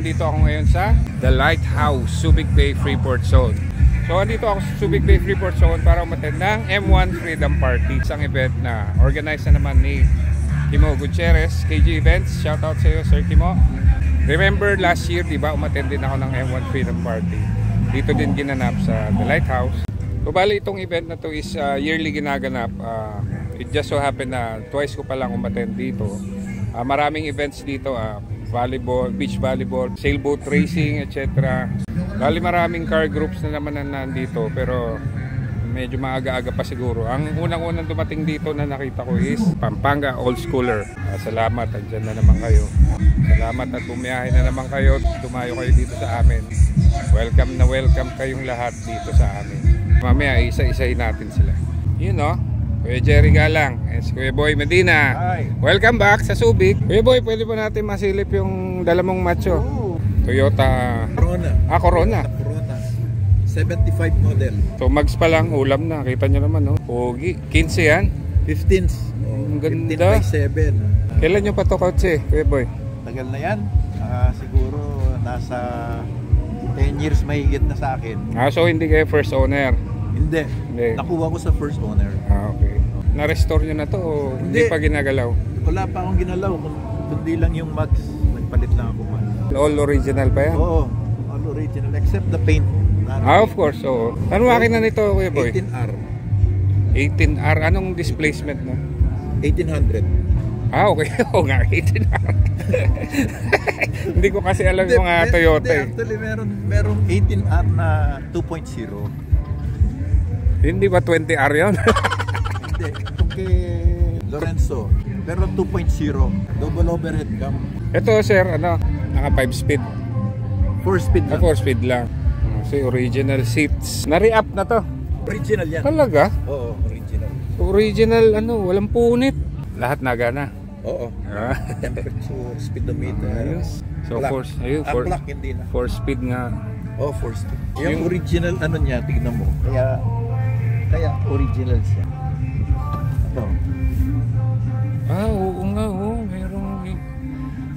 nandito ako ngayon sa The Lighthouse, Subic Bay Freeport Zone. So andito ako sa Subic Bay Freeport Zone para umattend ng M1 Freedom Party. Isang event na organized na naman ni Kimo Gutierrez, KG Events. Shoutout sa iyo, Sir Kimo. Remember last year, diba, umattend din ako ng M1 Freedom Party. Dito din ginanap sa The Lighthouse. So bali itong event na to is yearly ginaganap. It just so happened na twice ko pa lang umattend dito. Maraming events dito, volleyball, beach volleyball, sailboat racing, etc. Bali maraming car groups na naman na nandito, pero medyo maaga-aga pa siguro. Ang unang-unang dumating dito na nakita ko is Pampanga Old Schooler. Salamat, andyan na naman kayo. Salamat at bumiyahe na naman kayo. Dumayo kayo dito sa amin. Welcome na welcome kayong lahat dito sa amin. Mamaya isa-isahin natin sila. You know, Kuya Jerry Galang, yes, Kuya Boy Medina. Hi. Welcome back sa Subic. Kuya Boy, pwede po natin masilip yung dala mong macho? Toyota Corona. Corona. Corona 75 model. So mags pa lang, ulam na. Kita nyo naman, no? Pogi. 15 yan? 15s. Ang ganda. 15 by 7. Kailan nyo pa to kotse, Kuya Boy? Tagal na yan. Siguro nasa 10 years mahigit na sa akin. So hindi kayo first owner? Hindi. Nakuha ko sa first owner. Okay. Na-restore nyo na to o hindi pa ginagalaw? Wala pa akong ginalaw. Kundi lang yung mags. Nagpalit lang ako mags. All original pa yan? Oo. All original. Except the paint. Of course. Oo. Ano makina nito, Kuya Boy? 18R. 18R. Anong displacement no? 1800. Okay. Oo nga, 18R. Hindi ko kasi alam yung mga Toyota. Actually, merong 18R na 2.0. Hindi ba 20R yun? Hindi. Itong kay Lorenzo. Pero 2.0. Double overhead cam. Ito, sir, ano? Naka 5 speed. 4 speed lang. 4 speed lang. Kasi original seats. Na-re-up na to. Original yan. Talaga? Oo, original. Original, ano, walang punit. Lahat nagana. Oo. Temperature, speedometer. Ayos. So, clock. Clock hindi na. 4 speed nga. Oh, 4 speed. Yung original, ano niya, tignan mo. Kaya original siya. Ito. Oo nga, merong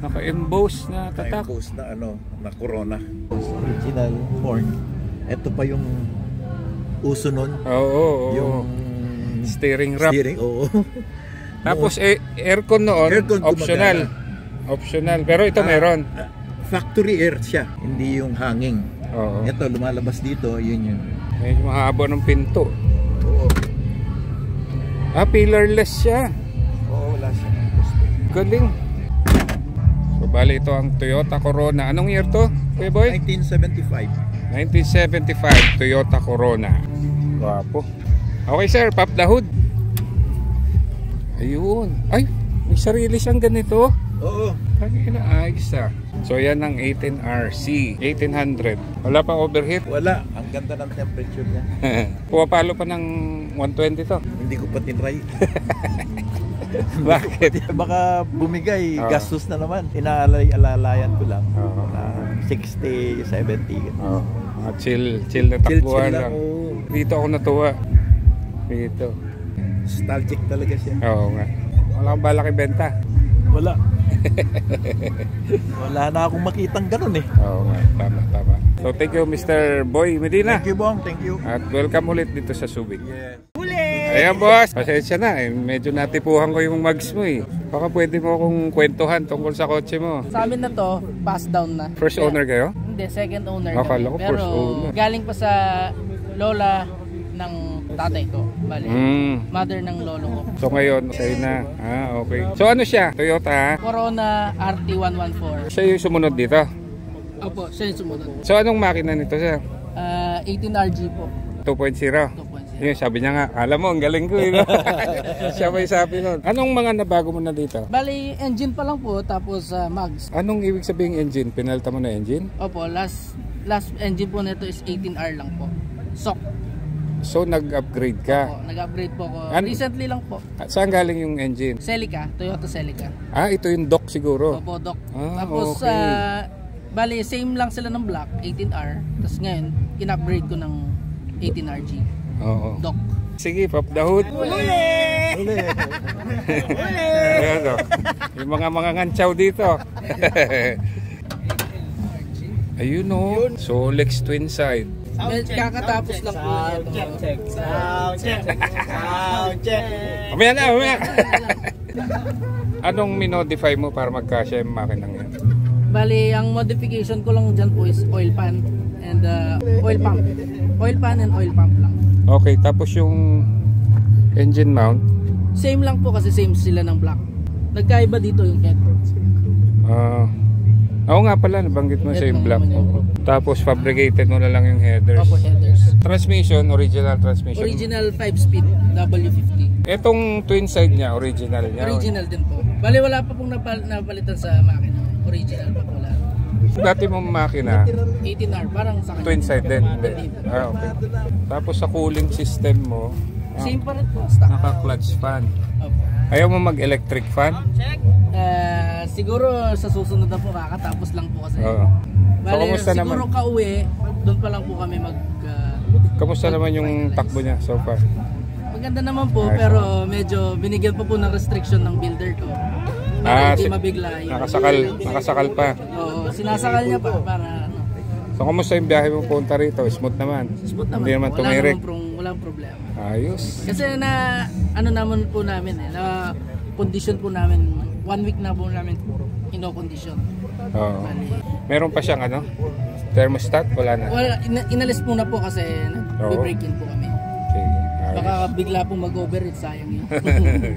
naka-emboss na tatak. Naka-emboss na na Corona. Original horn. Ito pa yung uso nun. Oo. Yung steering wrap. Oo. Tapos aircon noon, optional. Optional. Pero ito meron. Factory air siya, hindi yung hanging. Oo. Ito lumalabas dito, yun. Medyo mahaba ng pinto. Oo. Pillarless siya. Oo, wala siya. Galing. So bali ito ang Toyota Corona. Anong year to, Kuya Boy? 1975. 1975 Toyota Corona. Guwapo. Okay sir, pop the hood. Ayun. Ay, may sarili siyang ganito. Oo. Ayos ah. So yan ang 18RC 1800. Wala pang overheat? Wala. Ang ganda ng temperature niya. Pumapalo pa ng 120 to? Hindi ko pa tinry. Bakit? Baka bumigay, gastos na naman. Inaalalayan ko lang. 60, 70. Chill na takbuhan lang. Dito ako natuwa. Dito. Nostalgic talaga siya. Oo nga. Wala kang balak ibenta? Wala. Wala na akong makitang ganun eh. Oo nga, tama. So thank you Mr. Boy Medina. Thank you Bong, thank you. At welcome ulit dito sa Subic. Yes. Ayan boss, pasensya na medyo natipuhan ko yung mags mo eh. Baka pwede mo akong kwentuhan tungkol sa kotse mo. Sa amin na to, pass down na. First owner kayo? Hindi, second owner. Akala ko first owner. Galing pa sa lola ng tatay ko. Bali, mother ng lolo ko. So ngayon, sa'yo na. Okay. So ano siya? Toyota? Corona RT114. Siya yung sumunod dito? Opo, siya yung sumunod. So anong makina nito siya? 18RG po. 2.0? Yun, sabi niya nga, alam mo, ang galing ko. Siya may sabi nun. Anong mga nabago mo na dito? Bali, engine pa lang po, tapos mags. Anong ibig sabihin engine? Pinalta mo na engine? Opo, last engine po nito is 18R lang po. SOC. So nag-upgrade ka? Opo, nag-upgrade po ako. Recently lang po. Saan galing yung engine? Celica, Toyota Celica. Ito yung dock siguro? Opo, dock. Tapos, okay. Bali, same lang sila ng black, 18R. Tapos ngayon, in-upgrade ko ng 18RG. Oo. Dock. Sige, pop the hood. Uli! Yung mga ngantsaw dito. Ayun o. Solex twin side. Kakatapos lang po. Sound check. Mamaya na, mamaya. Anong minodify mo para magkasya yung makinang yan? Bali, ang modification ko lang dyan po is oil pan and oil pump. Oil pan and oil pump lang. Okay, tapos yung engine mount? Same lang po kasi same sila ng block. Nagkaiba dito yung head. Oo nga pala, nabanggit mo sa yung black. Tapos fabricated mo na lang yung headers. Opo, headers. Transmission, original transmission. Original 5-speed W50. Etong twin side niya, original niya. Original din po. Bali, wala pa pong napalitan sa makina. Original pa wala. Dati mong makina, 18R, parang sa kanya. twin side din. Hindi. Okay. Tapos sa cooling system mo, Same pa rin po. Stock. naka-clutch fan. Opo. Ayaw mo mag-electric fan? Siguro sa susunod na po kakatapos lang po kasi. Oo. So, Bali, kamusta siguro naman? kauwi, doon pa lang po kami Kamusta naman yung takbo niya so far? Maganda naman po, pero medyo binigyan pa po ng restriction ng builder ko. Para hindi mabigla. Nakasakal pa. Oo, sinasakal niya pa para ano. So, kamusta yung biyahe mo punta rito? Smooth naman? Smooth naman. Hindi naman tumirik? Walang problema. Ayos. Kasi na ano naman po namin na condition po namin 1 week na po namin ino-condition. Oo. Meron pa siyang ano? Thermostat? Wala na? Well, inalis muna po kasi nag-break in po kami. Okay. Ayos. Baka bigla pong mag-overheat, sayang yun.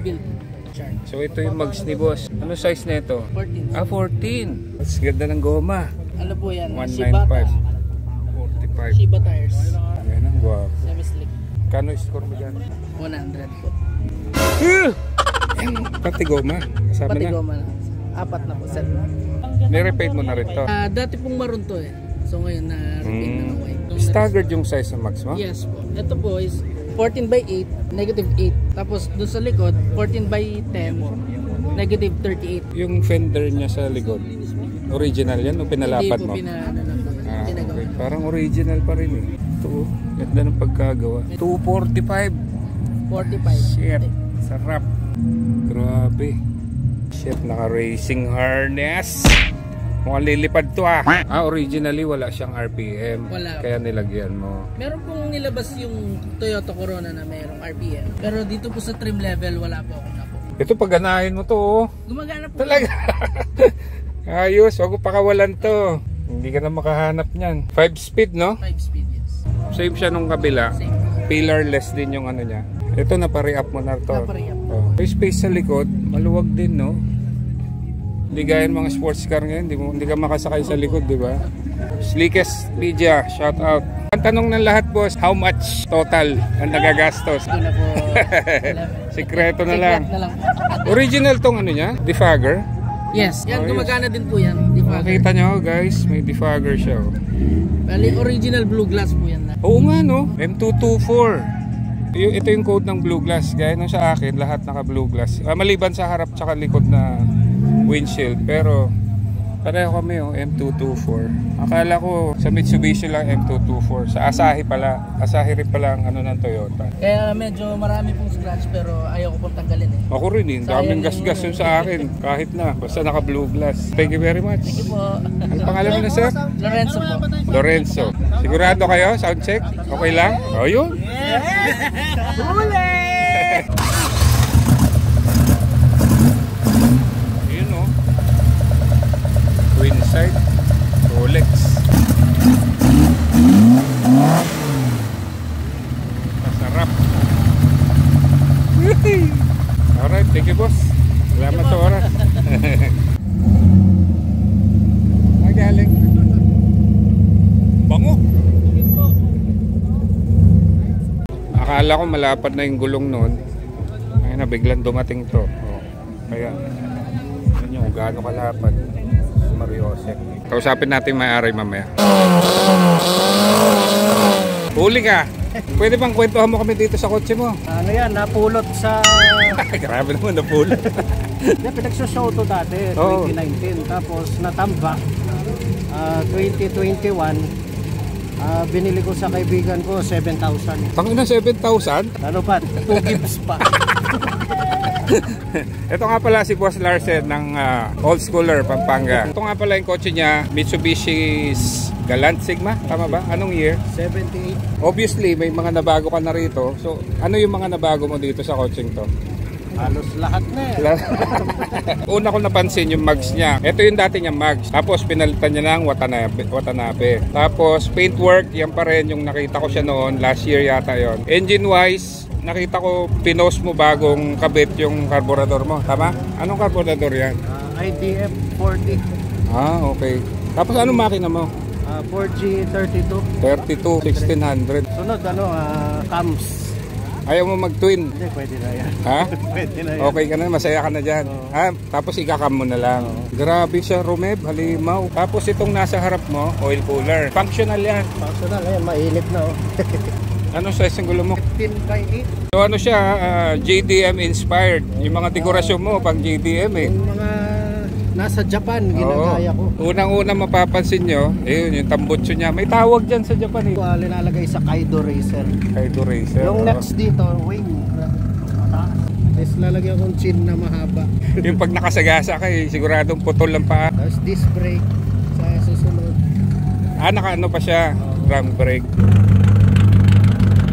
Build. Charge. So ito yung mags ni boss. Ano size na ito? 14. 14. Mas ganda ng goma. Ano po yan? 195. 45. Shiba tires. Ayan ang guwapo. Semi-slick. Kano score mo dyan? 100 po. Pati goma. Kasama Pati na. goma na. 4 na po. Set. Nirepaint mo na rin to. Dati pong maroon to eh. So ngayon na repaint na ng white. Staggered yung size ng mags mo? Yes po. Ito po is 14/8, -8. Tapos doon sa likod, 14/10, -38. Yung fender niya sa likod, original yan o pinalapat mo? Hindi po Okay. Parang original pa rin eh. Ito, ganda ng pagkagawa. 245. 45. Shit, sarap. Grabe. Shit, naka-racing harness. Mukhang lilipad to ah. Originally wala siyang RPM. Wala. Kaya nilagyan mo. Meron pong nilabas yung Toyota Corona na mayroong RPM. Pero dito po sa trim level, wala po akong napo. Ito pagganahin mo to oh. Gumagana po. Talaga. Ayos, wag mo pakawalan to. Hindi ka na makahanap niyan. 5-speed no? 5-speed, yes. Same siya nung kabila. Same. Pillarless din yung ano niya. Ito napare-up mo na to. Napare-up. May space sa likod, maluwag din no? Hindi gaya ng mga sports car ngayon, hindi ka makasakay sa likod, di ba? Slickest Media, shout out. Ang tanong ng lahat boss, how much total ang nagagastos? Ito na po. Sikreto na lang. Secret na lang. Original tong ano niya, defogger. Yes, yan, Ayos. gumagana din po yan. Defogger. Makita nyo guys, may defogger siya. Bali, original blue glass po yan na. Oo nga no, M224. Ito yung code ng blue glass. Gaya nung sa akin, lahat naka blue glass. Maliban sa harap tsaka likod na windshield. Pero pareho kami M224. Akala ko sa Mitsubishi lang M224. Sa Asahi pala. Asahi rin pala ang ano ng Toyota. Kaya medyo marami pong scratch pero ayaw ko pong tanggalin eh. Ako rin eh. Daming gasgas yun sa akin. Kahit na. Basta naka blue glass. Thank you very much. Thank you po. Ano pangalan mo na sir? Lorenzo po. Lorenzo. Sigurado kayo? Sound check? Okay lang? O yun. Yun o. Twin side. Rolex. Masarap. Alright, thank you boss. Salamat sa oras. Magaling. Bango. Akala ko malapad na yung gulong noon. Ayun na, biglang dumating to. Kaya, yun yung gaano kalapad. Si Mariose. Kausapin natin may-ari mamaya. Huli ka! Pwede bang kwentuhan mo kami dito sa kotse mo? Ano yan, napulot sa... Grabe naman, napulot. Pinagsushow to dati, Oo. 2019. Tapos natamba, 2021. Binili ko sa kaibigan ko, 7,000. Tangina, 7,000? Ano pa, 2 gifts pa. Ito nga pala si Boss Larsen ng Old Schooler, Pampanga. Ito nga pala yung kotse niya, Mitsubishi Galant Sigma, tama ba? Anong year? 78. Obviously, may mga nabago ka na rito. So, ano yung mga nabago mo dito sa coaching to? Halos lahat na eh. Una ko napansin yung mags niya. Ito yung dati niyang mags. Tapos pinalitan niya ng Watanabe. Tapos paintwork, yan pa rin yung nakita ko siya noon. Last year yata yon. Engine wise, nakita ko pinost mo bagong kabit yung carburetor mo. Tama? Anong carburetor yan? IDF 40. Okay. Tapos anong makina mo? 4G 32. 32, 1600. Sunod cams. Ayaw mo mag-twin? Hindi, pwede na yan. Ha? Pwede na yan. Okay ka na, masaya ka na dyan. Tapos ikakam mo na lang. Grabe siya, Romeb, halimaw. Tapos itong nasa harap mo, oil cooler. Functional yan. Functional, ayan, mainit na oh. Ano size ang gulo mo? 15x8. So ano siya, JDM inspired. Yung mga dekorasyon mo, pang JDM eh. Yung mga nasa Japan, ginagaya ko. Unang-una mapapansin nyo, yung tambutso niya. May tawag dyan sa Japan eh. Linalagay sa Kaido Racer. Kaido Racer. Yung next dito, wing. Tapos lalagyan kong chin na mahaba. Yung pag nakasagasa ka eh, siguradong putol lang pa. Tapos disc brake sa susunod. Naka-ano pa siya, drum brake.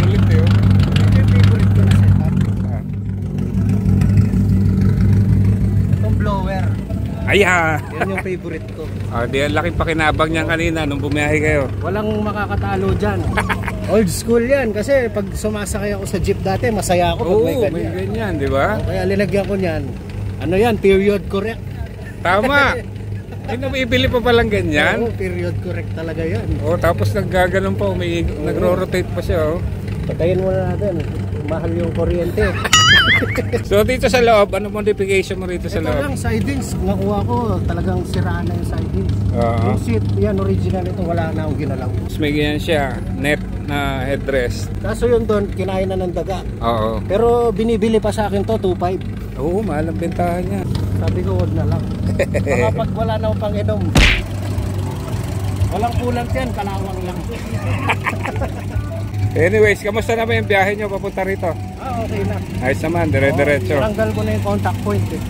Ulit yun. Ito yung favorite ko na setup. Itong blower. Ayan! Yan yung favorite ko. Di ang laki pakinabang niyan kanina nung bumiyahe kayo. Walang makakatalo dyan. Old school yan kasi pag sumasakay ako sa jeep dati, masaya ako pag may ganyan. May ganyan, di ba? Kaya linagyan ko niyan. Ano yan? Period correct. Tama! Ay, nabibili pa palang ganyan. Oo, period correct talaga yan. Tapos naggaganon pa, nagro-rotate pa siya. Patayin muna natin. Mahal yung kuryente. So dito sa loob, ano modification mo rito sa Ito loob? lang, sidings. Nakuha ko, talagang siraan na yung sidings. Yung seat, yan, original ito. Wala na akong ginalaw. Tapos may ganyan siya, net na headrest. Kaso yun doon, kinain na ng daga. Oo. Pero binibili pa sa akin to, 2.5. Oo, mahal ang bentahan niya. Sabi ko, wag na lang. Baka pag wala na akong pang-inom. Walang kulang yan, kalawang lang. Anyways, kamusta naman yung biyahe nyo papunta rito? Okay na. Ayos naman, dire-diretso. Tanggal ko na yung contact point eh.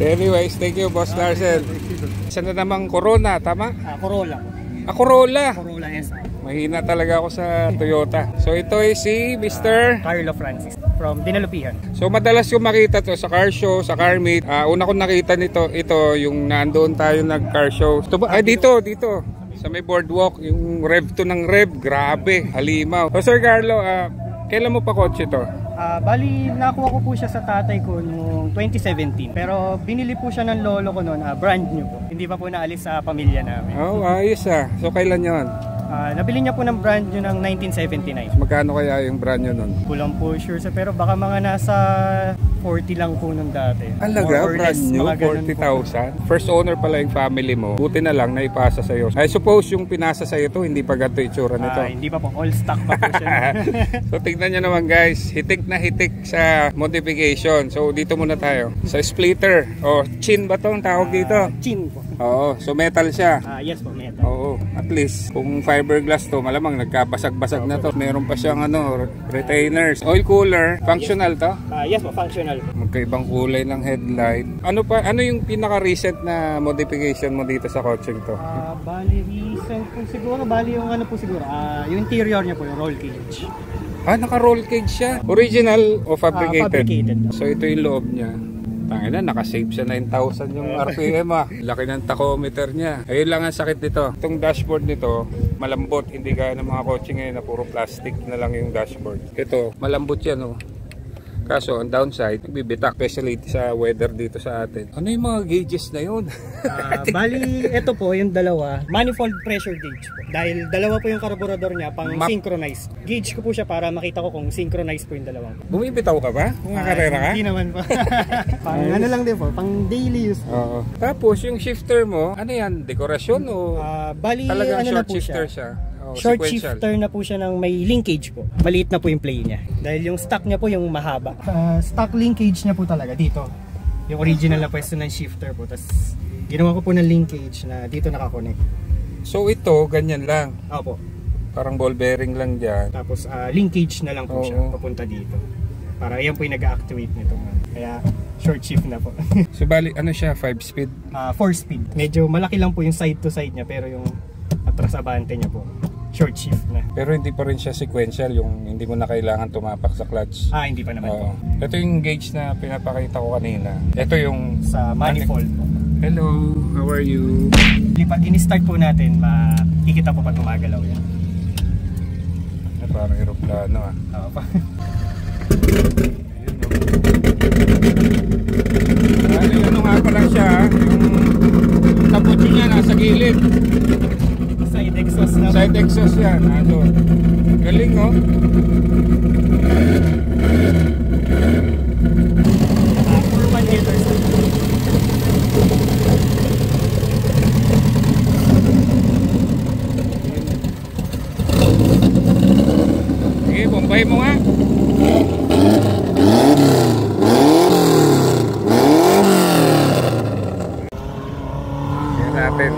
Anyways, thank you Boss Larsen. Isa na namang Corona, tama? Corolla. Corolla! Corolla S. Mahina talaga ako sa Toyota. So ito ay si Mr. Carlo Francis from Dinalupihan. So madalas ko makita to sa car show, sa car meet. Una kong nakita ito yung nandoon tayo nag car show. Dito. Sa may boardwalk, yung rev to ng rev, grabe, halimaw. So Sir Carlo, kailan mo pa kotse to? Bali, nakuha ko po siya sa tatay ko noong 2017. Pero binili po siya ng lolo ko noon, brand new po. Hindi pa po naalis sa pamilya namin. Ayos So kailan yon? Nabili niya po ng brand new ng 1979. Magkano kaya yung brand new nun? Kulang po sure sa pero baka mga nasa 40 lang po nung dati. Alaga, brand new, 40,000. First owner pala yung family mo. Buti na lang naipasa sa'yo. I suppose yung pinasa sa'yo to, hindi pa ganito itsura nito. Hindi pa po, all stock pa po siya. So tignan nyo naman guys, hitik na hitik sa modification. So dito muna tayo. Sa splitter, chin ba to ang tawag dito? Chin po. Oo, so metal siya. Yes po, metal. Oo, at least kung fiberglass to, malamang nagkabasag-basag na to. Meron pa siyang retainers. Oil cooler, functional to? Yes po, functional. Magkaibang kulay ng headlight. Ano yung pinaka-recent na modification mo dito sa coaching to? Bali recent po siguro, yung yung interior niya po, yung roll cage. Naka-roll cage siya. Original o fabricated? Fabricated. So ito yung loob niya. Tangina, naka-save siya 9,000 yung RPM Laki ng tachometer niya. Ayun lang ang sakit nito. Itong dashboard nito, malambot. Hindi gaya ng mga kotse ngayon na puro plastic na lang yung dashboard. Ito, malambot yan Kaso, ang downside, nagbibitak. Especially sa weather dito sa atin. Ano yung mga gauges na yun? Bali, ito po yung dalawa. Manifold pressure gauge po. Dahil dalawa po yung carburetor niya pang synchronize. Gauge ko po siya para makita ko kung synchronize po yung dalawang. Bumibitaw ka ba? Kung karera ka? Hindi naman po. Pang ano lang din po, pang daily use po. Oo. Tapos, yung shifter mo, ano yan? Dekorasyon o bali, talagang ano short na po shifter siya? Short Sequential. Shifter na po siya ng may linkage po. Maliit na po yung play niya. Dahil yung stock niya po yung mahaba. Stock linkage niya po talaga dito. Yung original na pwesto ng shifter po. Tapos ginawa ko po ng linkage na dito nakakonect. So ito, ganyan lang. Opo. Parang ball bearing lang dyan. Tapos linkage na lang po siya papunta dito. Para yan po yung nag-actuate nito. Kaya short shift na po. So bali, ano siya, 5 speed? 4 speed. Medyo malaki lang po yung side to side niya, pero yung atras abante niya po, short shift na. Pero hindi pa rin siya sequential, yung hindi mo na kailangan tumapak sa clutch. Hindi pa naman po. Ito yung gauge na pinapakita ko kanina. Ito yung Sa manifold po. Hello, how are you? Pag in-start po natin, makikita po pag gumagalaw yan. Parang aeroplano Oo pa. Ano nga pa lang siya, yung kaputsi niya nasa gilid. Side exhaust na. Side exhaust yan, nandun. Galing oh. For 1 liters. Sige, bombay mo nga. Tingnan natin.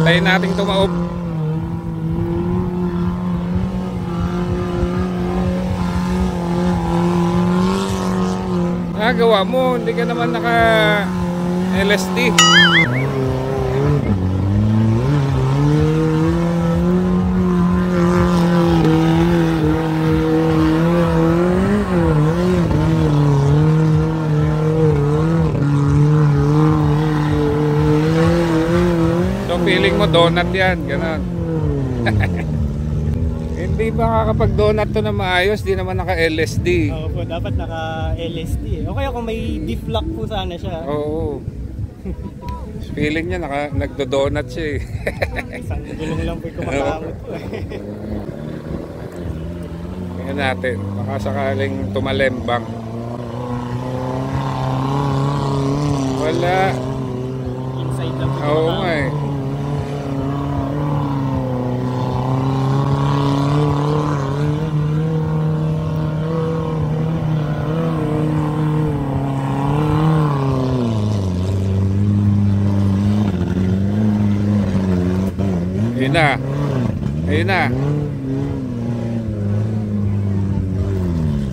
Hintayin natin tumaob. Nagawa mo, hindi ka naman naka LSD. Feeling mo donut yan, gano'n. Hindi ba kakapag-donut to na maayos? Di naman naka-LSD. Oo po, dapat naka-LSD. O kaya kung may deep lock po sana siya. Oo. Feeling niya nagdo-donut siya eh. Isang gulong lang po yung kumakamot po. Tingnan natin, baka sakaling tumalembang. Wala. Inside lang po. Oo nga eh. Ayun na. Ayun na.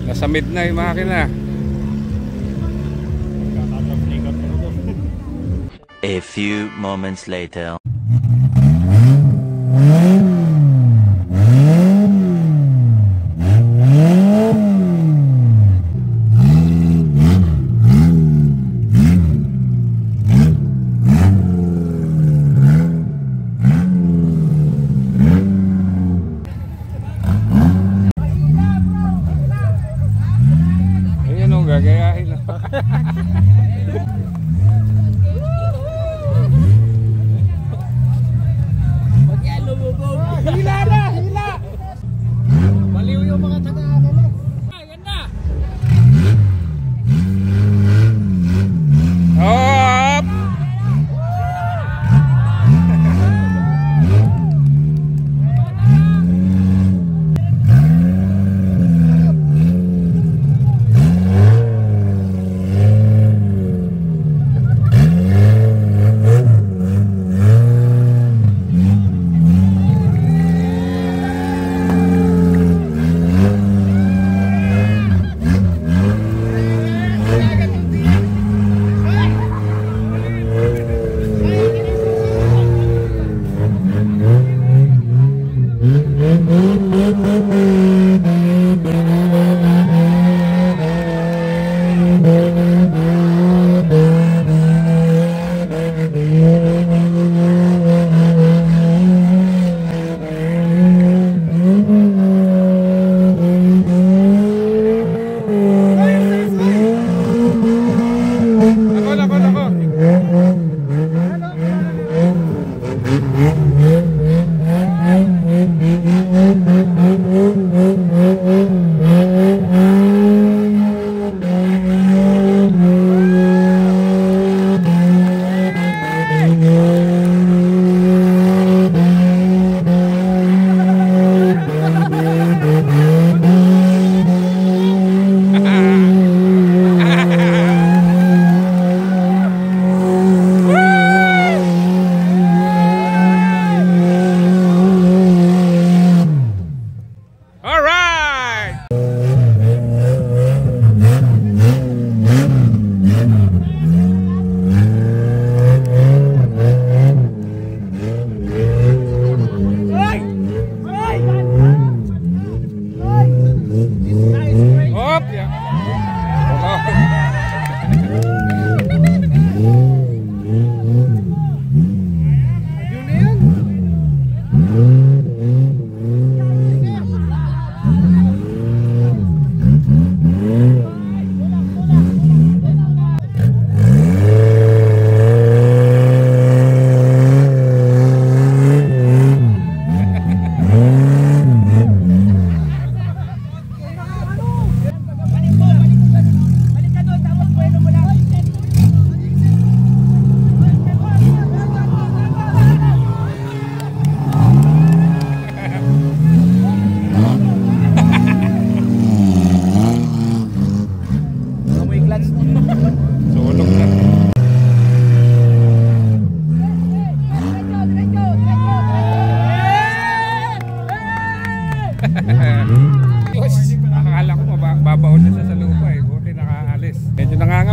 Nasa mid na yung makina. A few moments later. Ayan o, gagayahin na. Hila na! Hila! Baliw yung mga taga-ano na. Yan na! Hop!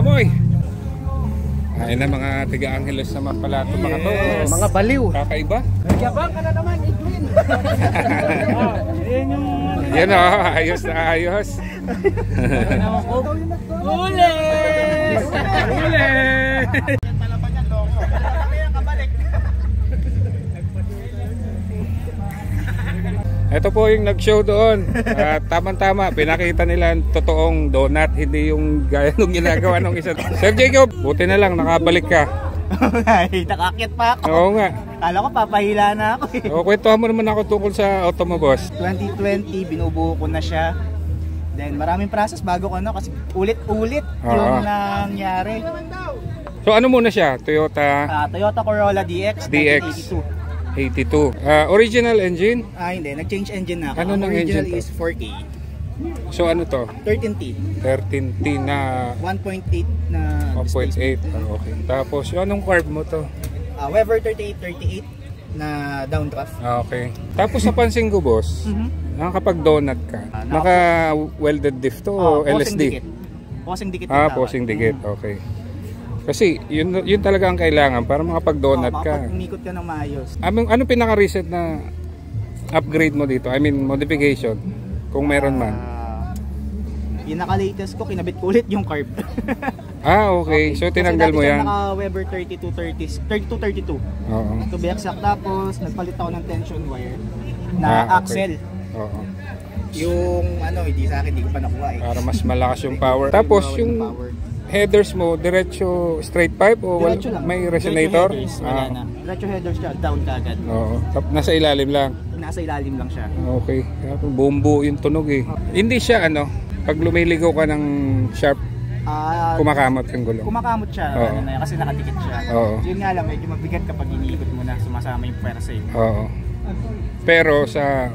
amoy. Ay na mga tiga-Angeles naman pala ito mga to. Mga baliw. Kakaiba. Nagyabang ka na naman, Edwin. Yan yung... Yan o, ayos na ayos. Uli! Uli! Ito po yung nag-show doon. Tama-tama, pinakita nila ang totoong donut, hindi yung gaya nung ginagawa ng isa. Sir Jacob, buti na lang, nakabalik ka. Ay, nakakit pa ako. Oo nga. Kala ko papahila na ako eh. O, kwentuhan mo naman ako tungkol sa auto mo, boss. 2020, binubuo ko na siya. Then maraming process bago ko kasi ulit-ulit Oo. yung nangyari. So ano muna siya? Toyota Toyota Corolla DX, DX 1982. 82. Original engine? Hindi, nag-change engine na ako. Ano Ang ng original engine to? is 4K. So ano to? 13T. 13T na 1.8 na 1.8. displacement. Okay. Tapos anong carb mo to? Weber 3838 na downdraft. Okay. Tapos napansin ko, boss, nakakapag-donut ka. Naka-welded diff to o Posing LSD? dikit. Posing dikit. yung tawag. Posing dikit. Okay. Kasi yun talaga ang kailangan para makapag-donut ka. Umikot ka ng maayos. Anong pinaka-recent na upgrade mo dito? I mean, modification. Kung meron man. Yung naka-latest ko, kinabit ko ulit yung carb. Okay. So tinanggal mo yan? Naka-Weber 3232. Oo. To be exact. Tapos, nagpalit ako ng tension wire na axle. Oo. Yung hindi sa akin, hindi ko pa nakuha eh. Para mas malakas yung power. Tapos yung headers mo, diretso straight pipe o Diretso lang. may resonator? Diretso headers, wala na. Diretso headers siya, down kagad. Oo. Nasa ilalim lang. Nasa ilalim lang siya. Okay. Bumbu yung tunog eh. Hindi siya pag lumiligaw ka ng sharp, kumakamot yung gulong. Kumakamot siya, Oo. kasi nakadikit siya. Oo. Yun nga lang, medyo mabigat kapag iniikot mo na, sumasama yung pwersa eh. Oo. Pero sa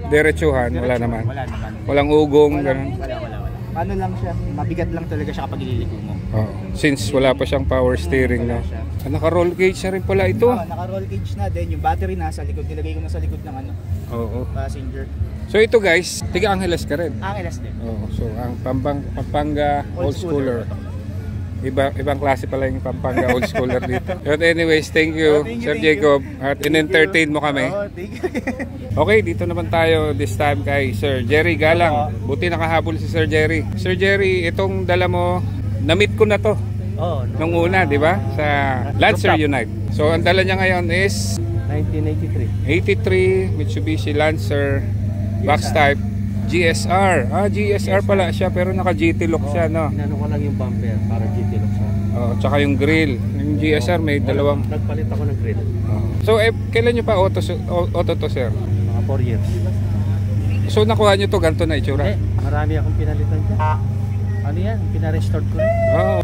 diretsuhan, wala naman. Wala naman. Walang ugong, ganun. Wala. Ano lang siya, mabigat lang talaga siya kapag ililigo mo. Oo. Since wala pa siyang power steering na. Wala siya. Naka-roll cage na rin pala ito. Naka-roll cage na din, yung battery nasa likod, nilagay ko na sa likod ng Oo. passenger. So ito guys, tiga Angeles ka rin. Angeles din. Oo. So ang Pampanga old schooler. Ibang klase pala yung Pampanga old schooler dito. But anyways, thank you, Sir Jacob. At in-entertain mo kami. Thank you. Okay, dito naman tayo this time kay Sir Jerry Galang. Buti nakahabol si Sir Jerry. Sir Jerry, itong dala mo, na-meet ko na to. Nung una, di ba? Sa Lancer Unite. So ang dala niya ngayon is 1983. 83 Mitsubishi Lancer box type GSR. GSR pala siya pero naka GT look siya, no? Inano ko lang yung bumper para GT look siya. Tsaka yung grill. Yung GSR may dalawang. Nagpalit ako ng grill. So kailan nyo pa auto to, sir? Mga 4 years. So nakuha nyo to, ganito na itsura? Marami akong pinalitan dyan. Ano yan? Pina-restore ko rin. Oo.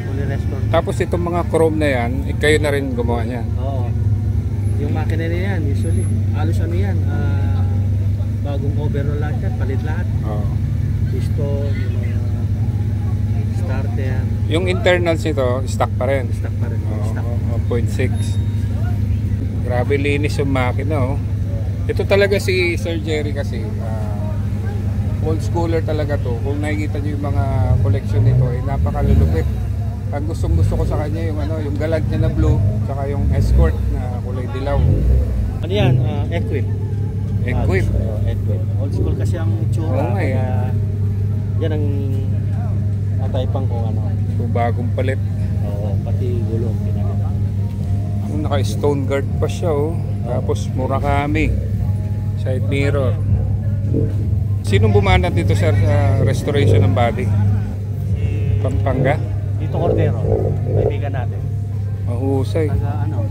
Fully restored. Tapos itong mga chrome na yan, kayo na rin gumawa niyan? Oo. Yung makina na yan, usually. Halos yan, bagong overall lahat yan, palit lahat. Oo. Piston, yung mga starter, Yung internals nito, stock pa rin? stock pa rin. Stock. 1.6. Grabe linis yung makina, oh. Ito talaga si Sir Jerry kasi old schooler talaga to. Kung nakikita niyo yung mga collection nito, napakalulupit. Ang gustong-gusto ko sa kanya yung yung galant niya na blue, saka yung escort na kulay dilaw. Ano yan? Equip. Equip. Equip. Old school kasi ang itsura. Oo nga, Kaya yan ang nataypang kung ano. So bagong palit. Oo, pati gulong pinagano. Ang naka-stone guard pa siya, oh. Tapos Murakami. Side mirror. Sinong bumanat dito sir sa restoration ng body? Pampanga? Dito Cordero, kaibigan natin. Mahusay. Taga ano?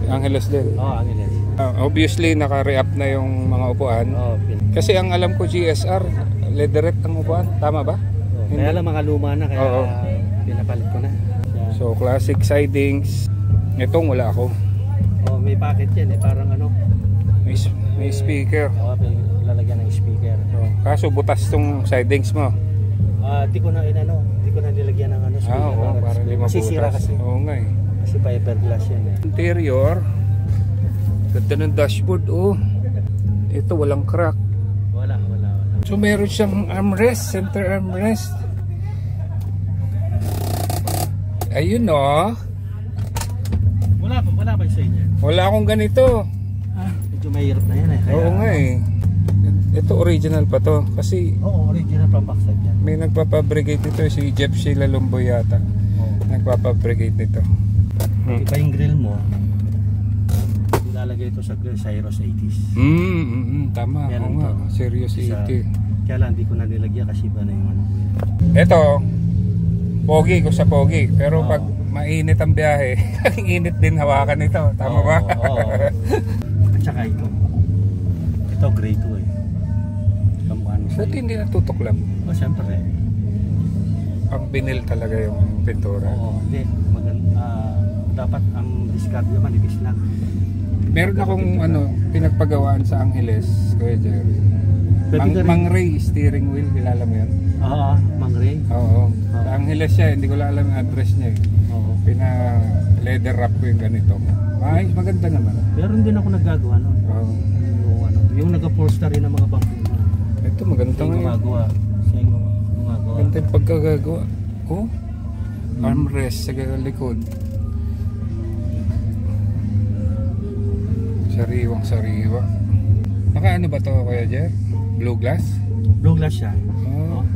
Angeles din. Angeles. Obviously naka-re-up na yung mga upuan. Kasi ang alam ko GSR, leatherette ang upuan. Tama ba? Kaya lang mga luma na, kaya pinapalit ko na. So classic sidings. Itong wala ako. May packet yan parang ano. May speaker. Lalagyan ng speaker. Kaso butas tong sidings mo. Di ko na nilagyan ng ano speaker. Oo, para hindi mabutas. Masisira kasi. Oo nga eh. Kasi fiberglass yan eh. Interior. Ganda ng dashboard, oh. Ito walang crack. Wala. So meron siyang armrest, center armrest. Ayun o. Wala ba sa inyo? Wala akong ganito. Medyo mahirap na yan eh. Oo nga eh. Ito original pa to. Kasi Oo, original from backside yan. may nagpapabrigate nito. Si Jeff Sheila Lumboy yata. Nagpapabrigate nito. Iba yung grill mo. Ilalagay ito sa grill Cyrus 80s. Tama. Yan Oo ang nga. to. Serious Isa. 80. Kaya lang hindi ko na nilagyan kasi iba na yung ano ko yan. Ito, pogi ko sa pogi. Pero Oo. pag mainit ang biyahe, ang init din hawakan nito. Tama ba? Oo. At saka ito. Ito gray 2 eh. Kamukha mo Buti hindi natutuklap. siyempre. Pang binil talaga yung pintura. Oo, hindi. Dapat ang discard naman manipis lang. Meron akong pinagpagawaan sa Angeles, Kuya Jerry. Mang Ray steering wheel, kilala mo yun? Oo, Mang Ray. Oo. Sa Angeles siya, hindi ko lang alam yung address niya eh. Oo. Leather wrap ko yung ganito. Ay, maganda naman. Meron din ako nagagawa noon. Oo. Yung nag-upholstery ng mga bangko. Ito maganda Yung nga yun. gumagawa. Siya yung gumagawa. Maganda yung pagkagagawa. Oh, armrest sa likod. Sariwang sariwa. Naka ba to, Kuya Jer? Blue glass? Blue glass siya. Oo.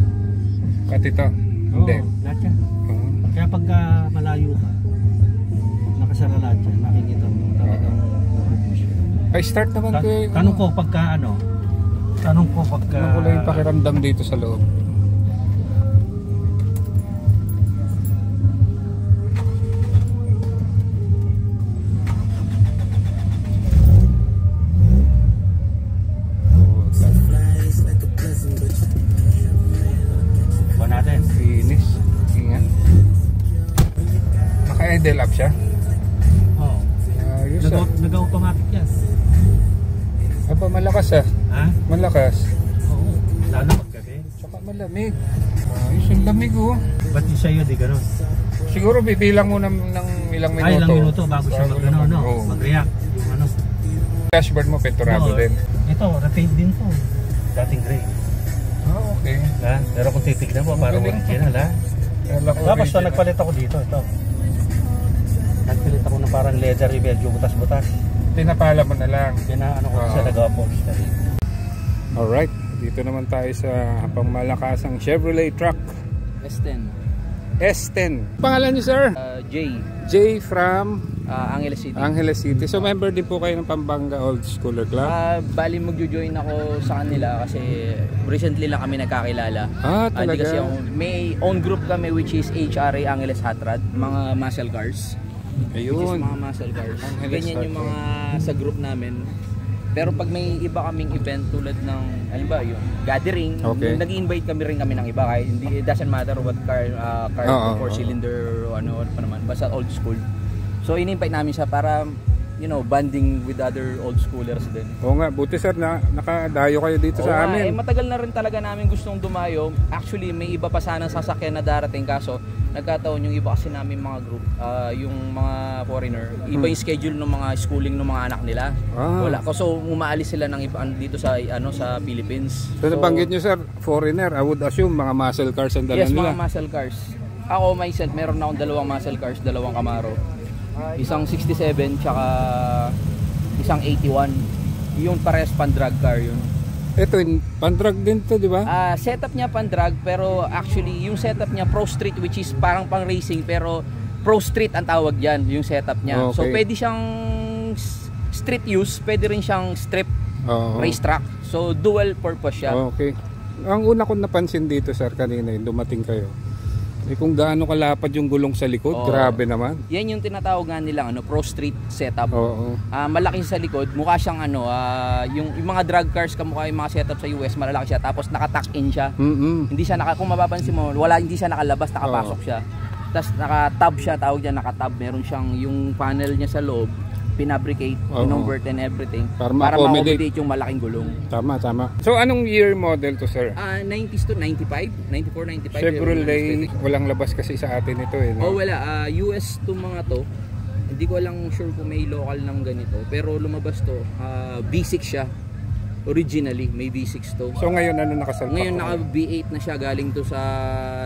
Kat ito? Hindi. Oo, lahat yan. Oo. Kaya pagka malayo ka, nakasara lahat yan, makikita mo talagang Ay, start naman ko eh. Tanong ko pagka Ano ko lang yung pakiramdam dito sa loob. ba natin? Finish. Ingat. Naka-idle up siya. Oo. Ayos ah. Nag-automatic yan. Aba, malakas ah. Ha? Malakas. Oo. Lalo paggabi. Tsaka malamig. Ayos yung lamig oh. Ba't yung sa'yo di gano'n? Siguro bibilang mo ng ilang minuto. Ay, ilang minuto bago siya mag-ano, no? Oo. Mag-react. Yung ano. Dashboard mo, penturado Oo. din. Ito, repaint din to. Dating gray. Okay. Ha? Pero kung titignan mo, parang Magaling. original ha? Tapos so, nagpalit ako dito, ito. Nagpalit ako ng parang leather yung medyo butas-butas. Pinapala mo na lang. Pinaano ko Oo. sa nag-upholstery. Alright. Dito naman tayo sa pangmalakasang Chevrolet truck. S10. S10. Pangalan niyo, sir? J. J from Angeles City. Angeles City. So member din po kayo ng Pampanga Old Schooler Club? Bali magjo-join ako sa kanila kasi recently lang kami nagkakilala. Talaga? Kasi may own group kami which is HRA Angeles Hot Rod, mga muscle cars. Which is Ayun. mga muscle cars. Angeles Ganyan yung Hot mga sa group namin. Pero pag may iba kaming event tulad ng ano ba yung gathering, Okay. nag-invite kami ng iba kahit hindi, it doesn't matter what car Oo, 4-cylinder o ano pa naman, basta old school. So in-invite namin siya para bonding with other old schoolers din. Oo nga, buti sir na nakadayo kayo dito sa amin. Matagal na rin talaga namin gustong dumayo. Actually, may iba pa sanang sasakyan na darating kaso nagkataon yung iba kasi namin mga group, yung mga foreigner, iba yung schedule ng mga schooling ng mga anak nila. Wala. So umaalis sila ng iba dito sa sa Philippines. So nabanggit nyo sir, foreigner, I would assume mga muscle cars ang dala Yes, nila. mga muscle cars. Ako myself, meron akong dalawang muscle cars, dalawang Camaro. Isang 67 tsaka isang 81. Yung parehas pan-drag car yun. Ito, pan-drag din to, di ba? Setup niya pan-drag pero actually yung setup niya Pro Street which is parang pang-racing pero Pro Street ang tawag diyan yung setup niya. Okay. So pwede siyang street use, pwede rin siyang strip racetrack. So dual purpose siya. Okay. Ang una kong napansin dito sir kanina yung dumating kayo. Kung gaano kalapad yung gulong sa likod, grabe naman. Yan yung tinatawag nga nilang Pro Street setup. Oo. Malaki sa likod, mukha siyang yung mga drag cars kamukha yung mga setup sa US, malalaki siya tapos naka-tuck in siya. Hindi siya kung mapapansin mo, hindi siya nakalabas, nakapasok siya. Tapos naka-tab siya, tawag niya naka-tab. Meron siyang yung panel niya sa loob, pinabricate, convert and everything para ma-accommodate yung malaking gulong. Tama. So anong year model to sir? 90s to 95, 94, 95. Chevrolet, walang labas kasi sa atin ito eh. No? Wala. US to mga to. Hindi ko lang sure kung may local ng ganito. Pero lumabas to, V6 siya. Originally, may V6 to. So ngayon ano nakasalpak? Ngayon naka V8 na siya, galing to sa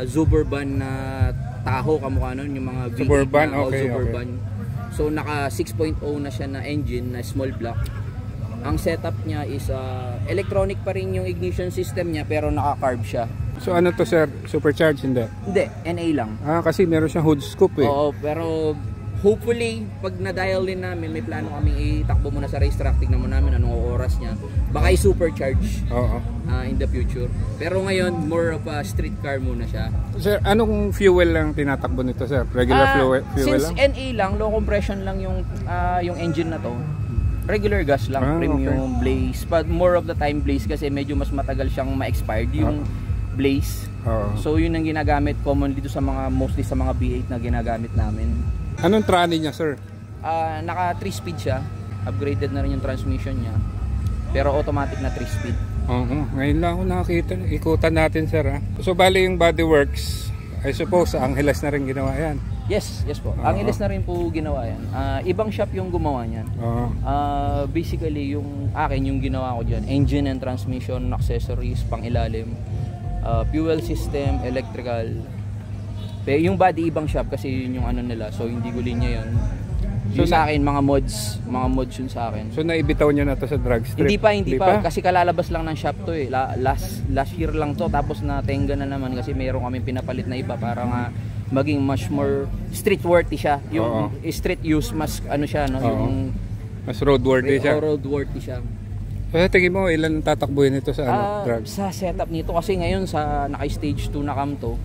Suburban na Tahoe, kamukha nun, yung mga V8 Suburban, na okay, Suburban. So naka 6.0 na siya na engine, na small block. Ang setup niya is electronic pa rin yung ignition system niya, pero naka-carb siya. So ano to sir? Supercharged hindi? Hindi, NA lang. Kasi meron siyang hood scoop eh. Oo, pero hopefully, pag na-dial din namin, may plano kaming itakbo muna sa racetrack, tignan mo namin anong oras niya. Baka i-supercharge in the future. Pero ngayon, more of a street car muna siya. Sir, anong fuel lang tinatakbo nito sir? Regular fuel since lang? NA lang, low compression lang yung engine na to. Regular gas lang, premium Blaze. But more of the time Blaze kasi medyo mas matagal siyang ma-expired yung Blaze. So yun ang ginagamit commonly dito sa mostly sa mga V8 na ginagamit namin. Anong trani niya sir? Naka 3-speed siya. Upgraded na rin yung transmission niya. Pero automatic na 3-speed. Ngayon lang ako nakakita. Ikutan natin sir ha. So bali yung bodyworks, I suppose Angeles na rin ginawa yan. Yes po. Angeles na rin po ginawa yan. Ibang shop yung gumawa niyan. Basically yung akin yung ginawa ko diyan, engine and transmission, accessories, pang ilalim, fuel system, electrical. Pero yung body ibang shop kasi yun yung ano nila. So hindi ko linya yun. So sa akin mga mods yun sa akin. So naibitaw niyo na to sa drag strip? Hindi pa kasi kalalabas lang ng shop to eh. Last year lang to, tapos natenga na naman kasi mayroon kaming pinapalit na iba para nga maging much more street worthy siya. Yung street use mas ano siya no, yung mas roadworthy siya. Roadworthy siya. So tingin mo ilan tatakbuhin ito sa drag? Sa setup nito kasi ngayon sa naka-stage 2 na cam to,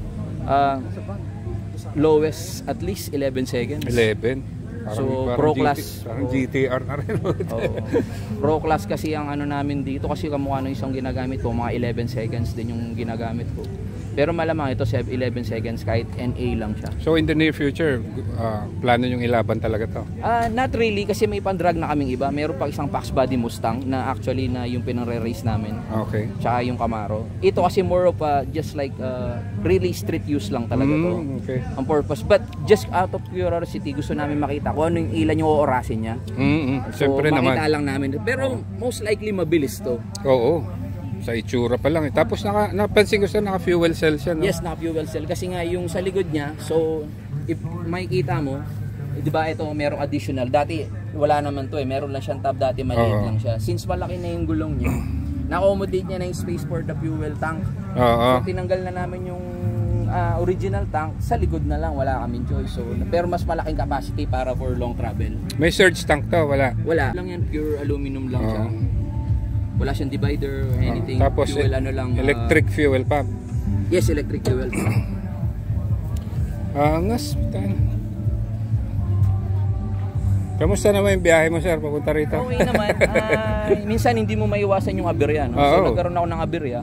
lowest at least 11 seconds. 11. So pro class, parang GTR na rin. Pro class kasi ang ano namin dito kasi kamukha ng isang ginagamit ko, mga 11 seconds din yung ginagamit ko. Pero malamang ito 11 seconds kahit NA lang siya. So in the near future, plano yung ilaban talaga to? Not really kasi may pan-drag na kaming iba. Meron pa isang Pax Body Mustang na actually na yung pinare-race namin. Okay. Tsaka yung Camaro. Ito kasi more of just like really street use lang talaga to. Okay. Ang purpose. But just out of curiosity, gusto namin makita kung ano yung ilan yung oorasin niya. So siyempre makita naman. lang namin. Pero most likely mabilis to. Oo. Sa itsura pa lang eh. Tapos napansin ko sa naka-fuel cell siya, no? Yes, naka-fuel cell. Kasi nga yung sa likod niya, so if makikita mo, di ba ito merong additional. Dati wala naman to eh. Meron lang siyang tab dati, maliit lang siya. Since malaki na yung gulong niya, na-accommodate niya na yung space for the fuel tank. So tinanggal na namin yung original tank. Sa likod na lang, wala kaming choice. So, pero mas malaking capacity para for long travel. May surge tank to, wala? Wala. Lang yan, pure aluminum lang siya. Wala siyang divider or anything. Tapos fuel, ano lang, electric fuel pump. Yes, electric fuel pump. Angas. Kamusta naman yung biyahe mo sir papunta rito? Okay naman. Minsan hindi mo maiwasan yung aberya. No? So nagkaroon ako ng aberya.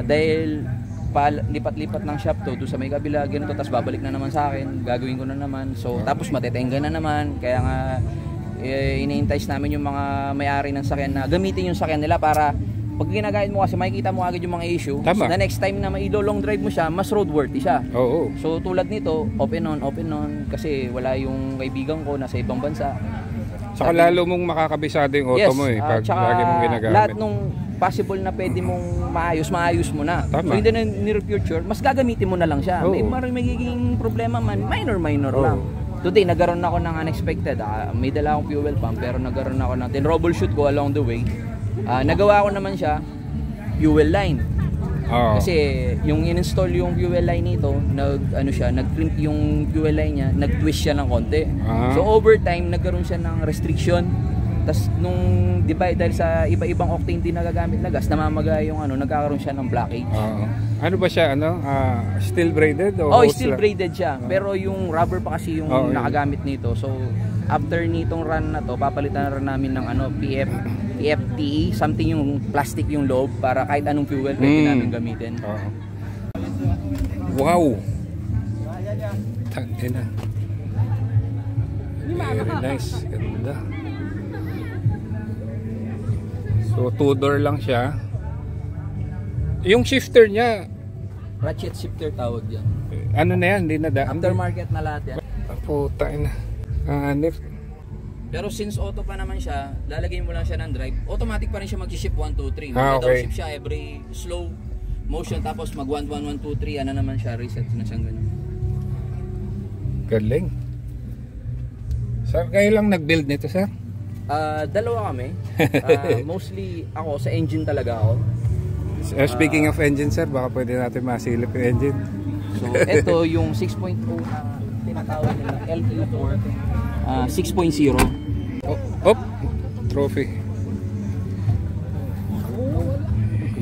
Dahil lipat-lipat ng shop to doon sa may kabila, ganito, tapos babalik na naman sa akin, gagawin ko na naman. So tapos matetenga na naman. Kaya nga iniintays namin yung mga may-ari ng sakyan na gamitin yung sakyan nila para pag ginagamit mo kasi makikita mo agad yung mga issue. So, the next time na long drive mo siya, mas roadworthy siya. So tulad nito, open on kasi wala yung kaibigan ko nasa ibang bansa. Saka lalo mong makakabisado yung auto mo eh pag lagi mong ginagamit. Lahat nung possible na pwede mong maayos mo na. So in the near future, mas gagamitin mo na lang siya. May magiging problema man, minor lang. Today, nagkaroon ako ng unexpected. May dala akong fuel pump pero nagkaroon ako ng troubleshoot ko along the way. Nagawa ko naman siya, fuel line. Kasi yung in-install yung fuel line nito, nag-crimp yung fuel line niya, nag-twist siya ng konti. So over time, nagkaroon siya ng restriction. Tapos nung, di ba, dahil sa iba-ibang octane din nagagamit na gas, namamaga yung nagkakaroon siya ng blockage. Ano ba siya, steel braided? O steel braided siya. Pero yung rubber pa kasi yung nakagamit nito. So, after nitong run na to, papalitan na rin namin ng PFTE, something yung plastic yung loob para kahit anong fuel pwede namin gamitin. Wow! Tangina. Very nice. Ganda. So, 2-door lang siya. Yung shifter niya, ratchet shifter tawag yan. Ano na yan? Hindi na Aftermarket na lahat yan. Puta na. Pero since auto pa naman siya, lalagay mo lang siya ng drive, automatic pa rin siya mag-shift 1, 2, 3. Okay. Mag-shift siya every slow motion, tapos mag 1, 1, 1, 2, 3, ano naman siya, reset na siyang ganun. Galing. Sir, kayo lang nag-build nito, sir? Dalawa kami. Mostly ako, sa engine talaga ako. Speaking of engine, sir, baka pwede natin masilip yung engine. So, ito yung 6.0 na tinatawag nila LE4 6.0. Oh, trophy.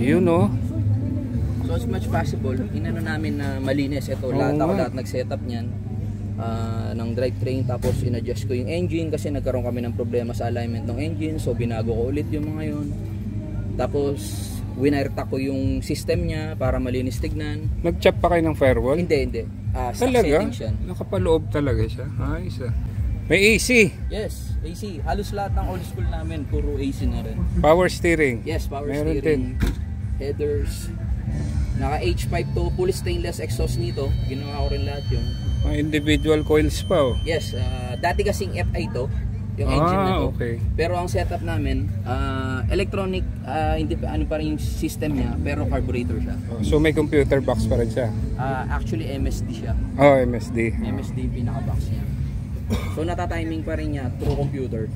Yun, no? So, as much possible, inano namin na malinis. Ito, lahat nag-setup niyan ng drivetrain. Tapos, in-adjust ko yung engine kasi nagkaroon kami ng problema sa alignment ng engine. So, binago ko ulit yung mga yun. Tapos, winirta ko yung system niya para malinis tignan. Nag-chop pa kayo ng firewall? Hindi. Stock Talaga? settings yan. Nakapaloob talaga siya. Ayos ah. May AC. Yes, AC. Halos lahat ng old school namin, puro AC na rin. Power steering. Yes, power Meron steering. Headers. Naka H5 to, full stainless exhaust nito. Ginawa ko rin lahat yun. Mga individual coils pa oh. Yes, dati kasing FI to, yung engine na to. Okay. Pero ang setup namin, electronic, hindi pa ano pa rin yung system niya, pero carburetor siya. So may computer box pa rin siya? Actually MSD siya. Oh, MSD. MSD yung pinaka-box niya. So nata-timing pa rin niya through computer.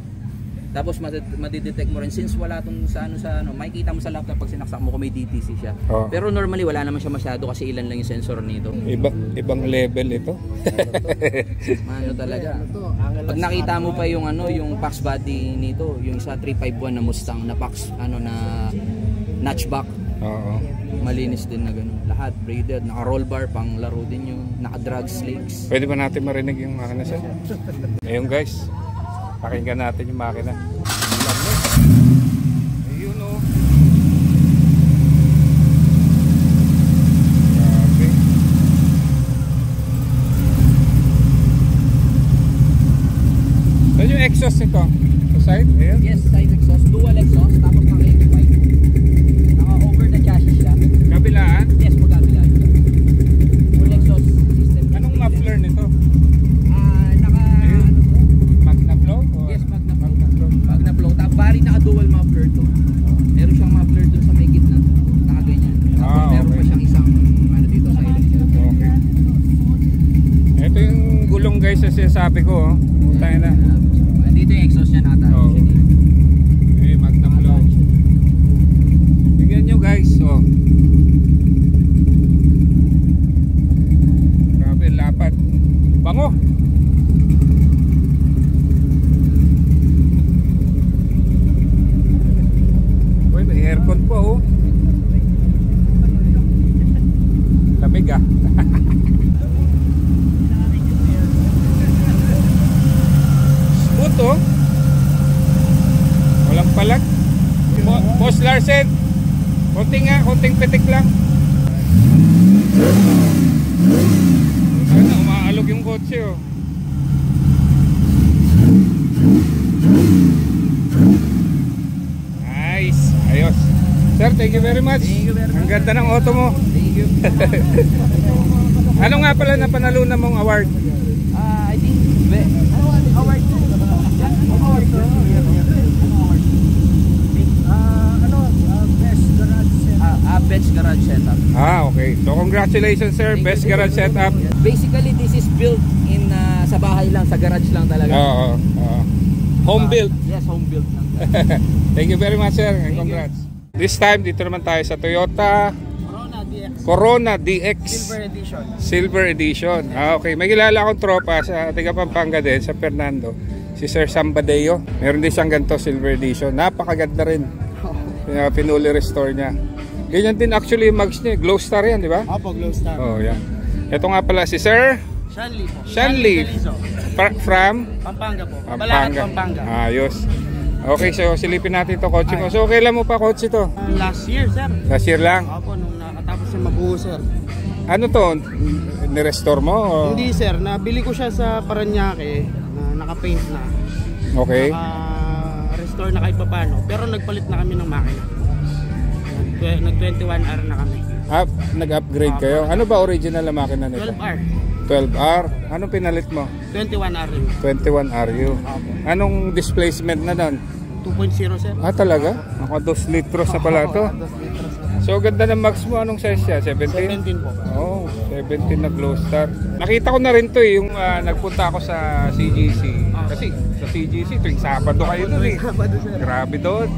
Tapos madidetect mo rin since wala tong sa ano, makikita mo sa laptop pag sinaksak mo kung may DTC siya. Oh. Pero normally wala naman siya masyado kasi ilan lang yung sensor nito. Ibang level ito. Ano talaga. Pag nakita mo pa yung ano, yung Pax body nito, yung sa 351 na Mustang na Pax na notchback. Oo. Malinis din na gano'n. Lahat braided, naka-roll bar pang laro din yung naka-drag slicks. Pwede ba natin marinig yung makina siya? Ayun guys. Pakinggan natin yung makina. Ayun o. Grabe. Saan yung exhaust nito? Sa side? Ayan. Yes, side exhaust, dual exhaust, tapos naka-H5. Naka-over the chassis siya. Kabilaan? Yes, magkabilaan siya. Full exhaust system. Anong muffler nito? Naka... Magna Flow? Yes, Magna Flow. Magna Flow. Bari naka-dual muffler to. Meron siyang muffler dun sa may gitna. Naka-ganyan. Meron pa siyang isang ano dito sa ilalim. Okay. Ito yung gulong guys na sinasabi ko. Tayo na. Dito yung exhaust niya nata. Oo. Magna Flow. Bigyan nyo guys. Oh. Grabe, lapad. Bango! Uy, may aircon po oh. Lamig ah. Smooth oh. Walang palag. Boss Larsen, konting pitik lang. Sana umaalog yung kotse oh. Nice, ayos. Sir, thank you very much. Ang ganda ng auto mo. Thank you. Ano nga pala na panalunan mong award? I think award to. Best garage setup. Okay. So congratulations sir, best garage setup. Basically this is built in sa bahay lang, sa garage lang talaga. Oo. Home built. Yes, home built lang. Thank you very much sir and congrats. This time dito naman tayo sa Toyota Corona DX Silver Edition. Okay, may kilala akong tropa sa taga Pampanga din, sa Fernando. Si Sir Sambadeo. Meron din siyang ganito Silver Edition. Napakaganda rin. Pinuli restore niya. Ganyan din actually yung mags niya. Glow Star yan, di ba? Opo, Glow Star. Oh, yan. Ito nga pala si Sir Shanley po. Shanley. From Pampanga po. Pampanga. Pampanga. Ayos. Okay, so silipin natin ito kotse mo. So kailan mo pa kotse ito? Last year, sir. Last year lang. Opo, nung nakatapos na mabuo, sir. Ano to? Ni-restore mo? O? Hindi, sir. Nabili ko siya sa Paranaque na naka-paint na. Okay. Naka-restore na kahit paano. Pero nagpalit na kami ng makina. Nag 21R na kami. Nag-upgrade kayo? Ano ba original na makina nito? 12R. 12R. Anong pinalit mo? 21 RU. 21RU. Anong displacement na doon? 2.0 sir. Ah, talaga? Ako 2 litros na pala to. 2 liters na. So, ganda ng max mo. Anong size siya? 17? 17 po. Oh, 17 na glow star. Nakita ko na rin to yung nagpunta ako sa CGC. Kasi sa CGC, tuwing Sabado kayo doon eh. Grabe doon.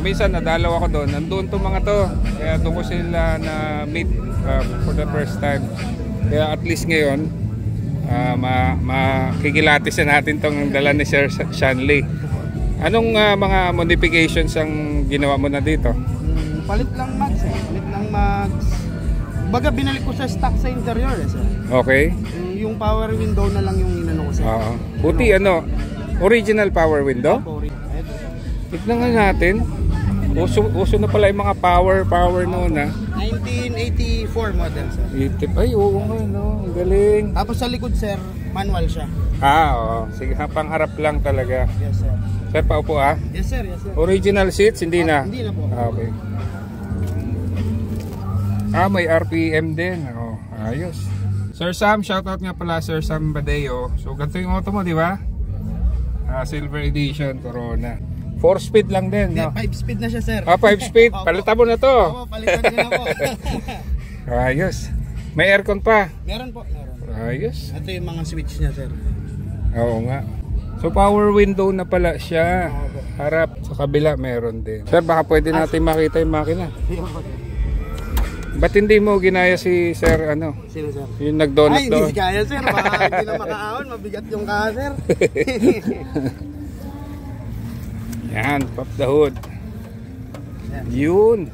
Minsan nadalaw ako doon. Nandun to mga to. Kaya doon ko sila na meet for the first time. Kaya at least ngayon, makikilatis na natin tong dala ni Sir Shanley. Anong mga modifications ang ginawa mo na dito? Palit lang mags eh. Palit lang mags. Baga binalik ko sa stock sa interior eh sir. Okay. Yung power window na lang yung inano ko sir. Oo. Buti original power window? Tignan nga natin. Uso na pala yung mga power noon 1984 model sir. Ay, oo nga, no. Ang galing. Tapos sa likod sir, manual siya. Oo. Sige, pangharap lang talaga. Yes sir. Sir, paupo Yes sir, yes sir. Original seats, hindi na? Hindi na po. Okay. May RPM din. Ayos. Sir Sam, shoutout nga pala Sir Sam Badeo. So, ganito yung auto mo, di ba? Silver Edition, Corona. 4-speed lang din, no? 5-speed na siya sir. 5-speed. Palitan mo na to. Opo, palitan ko na po. Ayos. May aircon pa. Meron po, meron. Ayos. Ito yung mga switch niya sir. Oo nga. So power window na pala siya. Harap sa kabila meron din. Sir, baka pwede natin makita yung makina. Ba't hindi mo ginaya si Sir Sino sir? Yung nag-donut Ay, doon? hindi kaya sir. Baka hindi na makaahon. Mabigat yung kaha sir. Yan, pop the hood. Yun.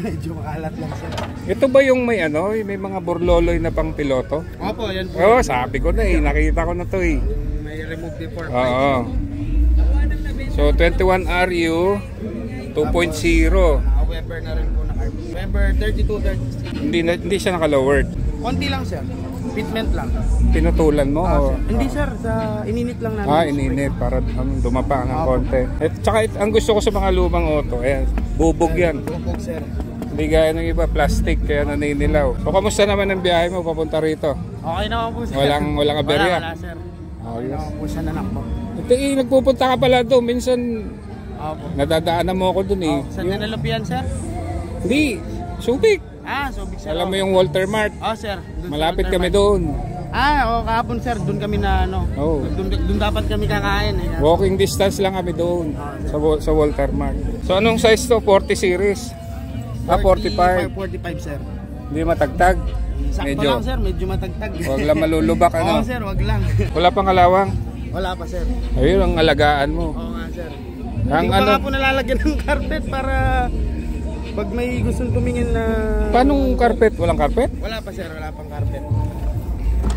Medyo makalat lang sir. Ito ba yung may may mga burloloy na pang piloto? Opo, yan po. Oo, sabi ko na nakita ko na to eh. May remove before. Oo. So 21RU 2.0. Weber na rin po na car. Weber 32, 36. Hindi siya naka-lowered. Konti lang sir. Fitment lang. Pinutulan mo? O? Hindi sir, sa ininit lang namin. Ininit para dumapa ng konti. Tsaka ang gusto ko sa mga lumang auto, bubog yan. Bubog sir. Hindi gaya ng iba, plastic, kaya naninilaw. So, kamusta naman ang biyahe mo papunta rito? Okay naman po sir. Walang aberya? Wala sir. Okay naman po siya nanak po. Ito nagpupunta ka pala doon. Minsan, nadadaanan mo ako doon eh. Saan na nalupian sir? Hindi, Subic. Subic sir. Alam mo yung Walter Mart? Sir. Malapit kami doon. Kahapon sir, doon kami na doon dapat kami kakain eh. Walking distance lang kami doon sa Walter Mart. So anong size to? 40 series? 45. 45 sir. Hindi matagtag? Sakto lang sir, medyo matagtag. Huwag lang malulubak Oo sir, wag lang. Wala pang kalawang? Wala pa sir. Ayun ang alagaan mo. Oo nga sir. Ang Hindi pa po nalalagyan ng carpet para pag may gustong tumingin na... Paanong carpet? Walang carpet? Wala pa sir, wala pang carpet.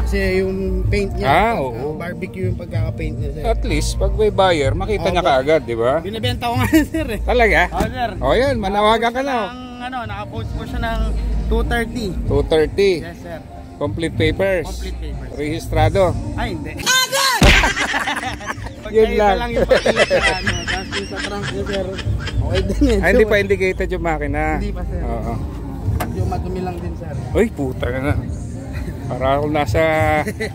Kasi yung paint niya, barbecue yung pagkaka-paint niya sir. At least, pag may buyer, makita niya kaagad, di ba? Binibenta ko nga sir eh. Talaga? Oo sir. Yan, manawagan ka na. Naka-post po siya ng 230. 230? Yes sir. Complete papers? Complete papers. Rehistrado? Ay, hindi. Yun lang. Lang yung tapos sa trunk niya sir. Okay din eh. Hindi pa indicated yung makina? Hindi pa sir. Oo. Yung madumi lang din sir. Uy, puta ka na. Para ako nasa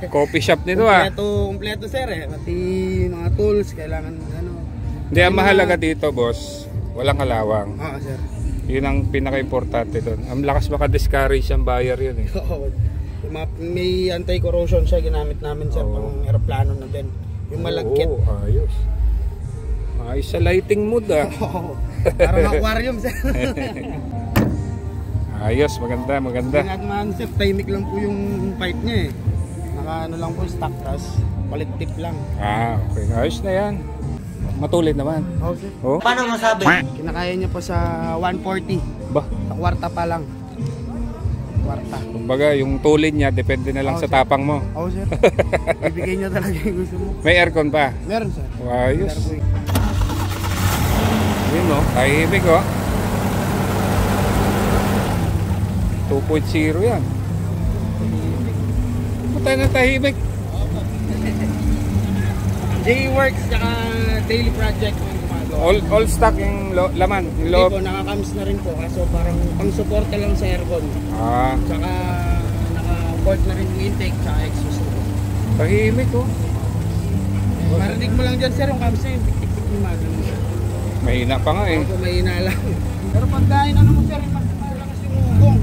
coffee shop nito Kompleto sir eh. Pati mga tools, kailangan Hindi, ang mahalaga dito boss, walang kalawang. Oo sir. Yun ang pinaka-importante doon. Ang lakas maka-discourage ang buyer yun eh. Oo. May anti-corrosion siya ginamit namin sir pang aeroplano na din. Yung malagkit. Ayos. Ayos sa lighting mood Parang aquarium sir. Ayos, maganda. Naman sir, timing lang po yung pipe niya eh. Naka lang po stock, tas palit tip lang. Okay. Ayos na yan. Matulid naman. Oo sir. Paano masabi? Kinakaya niya pa sa 140. Ba? Sa kwarta pa lang. Kwarta. Kumbaga, yung tulid niya, depende na lang sa tapang mo. Oo sir. Ibigay niya talaga yung gusto mo. May aircon pa? Meron sir. Ayos. Yun tahimik 2.0 yan. Punta na tahimik. J-Works saka daily project yung gumagawa. All stock yung laman, yung loob. Hindi po, nakakams na rin po. Kaso parang pang-suporta lang sa aircon. Saka naka Fault na rin yung intake tsaka exhaust. Tahimik oh. Marinig mo lang dyan sir yung cabs yung tik-tik yung magano siya. Mahina pa nga eh. Opo, mahina lang. Pero pagkain ano mo sir, mas malakas yung ugong.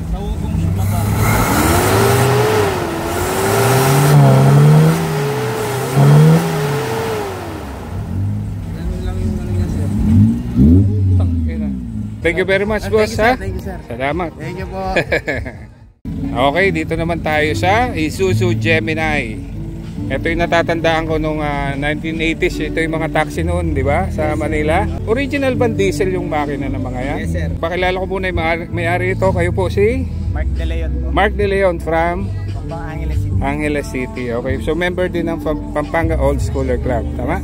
Sa ugong siya maba. Ganun lang yung ano niya sir. Thank you very much, boss, ha? Thank you sir. Salamat. Thank you po. Okay, dito naman tayo sa Isuzu Gemini. Ito yung natatandaan ko nung 1980s. Ito yung mga taxi noon, di ba? Sa Manila. Original ban diesel yung makina ng mga yan? Yes, sir. Pakilala ko muna yung may-ari ito. Kayo po si? Mark De Leon po. Mark De Leon from? Angeles City. Angeles City. Okay, so member din ng Pampanga Old Schooler Club. Tama?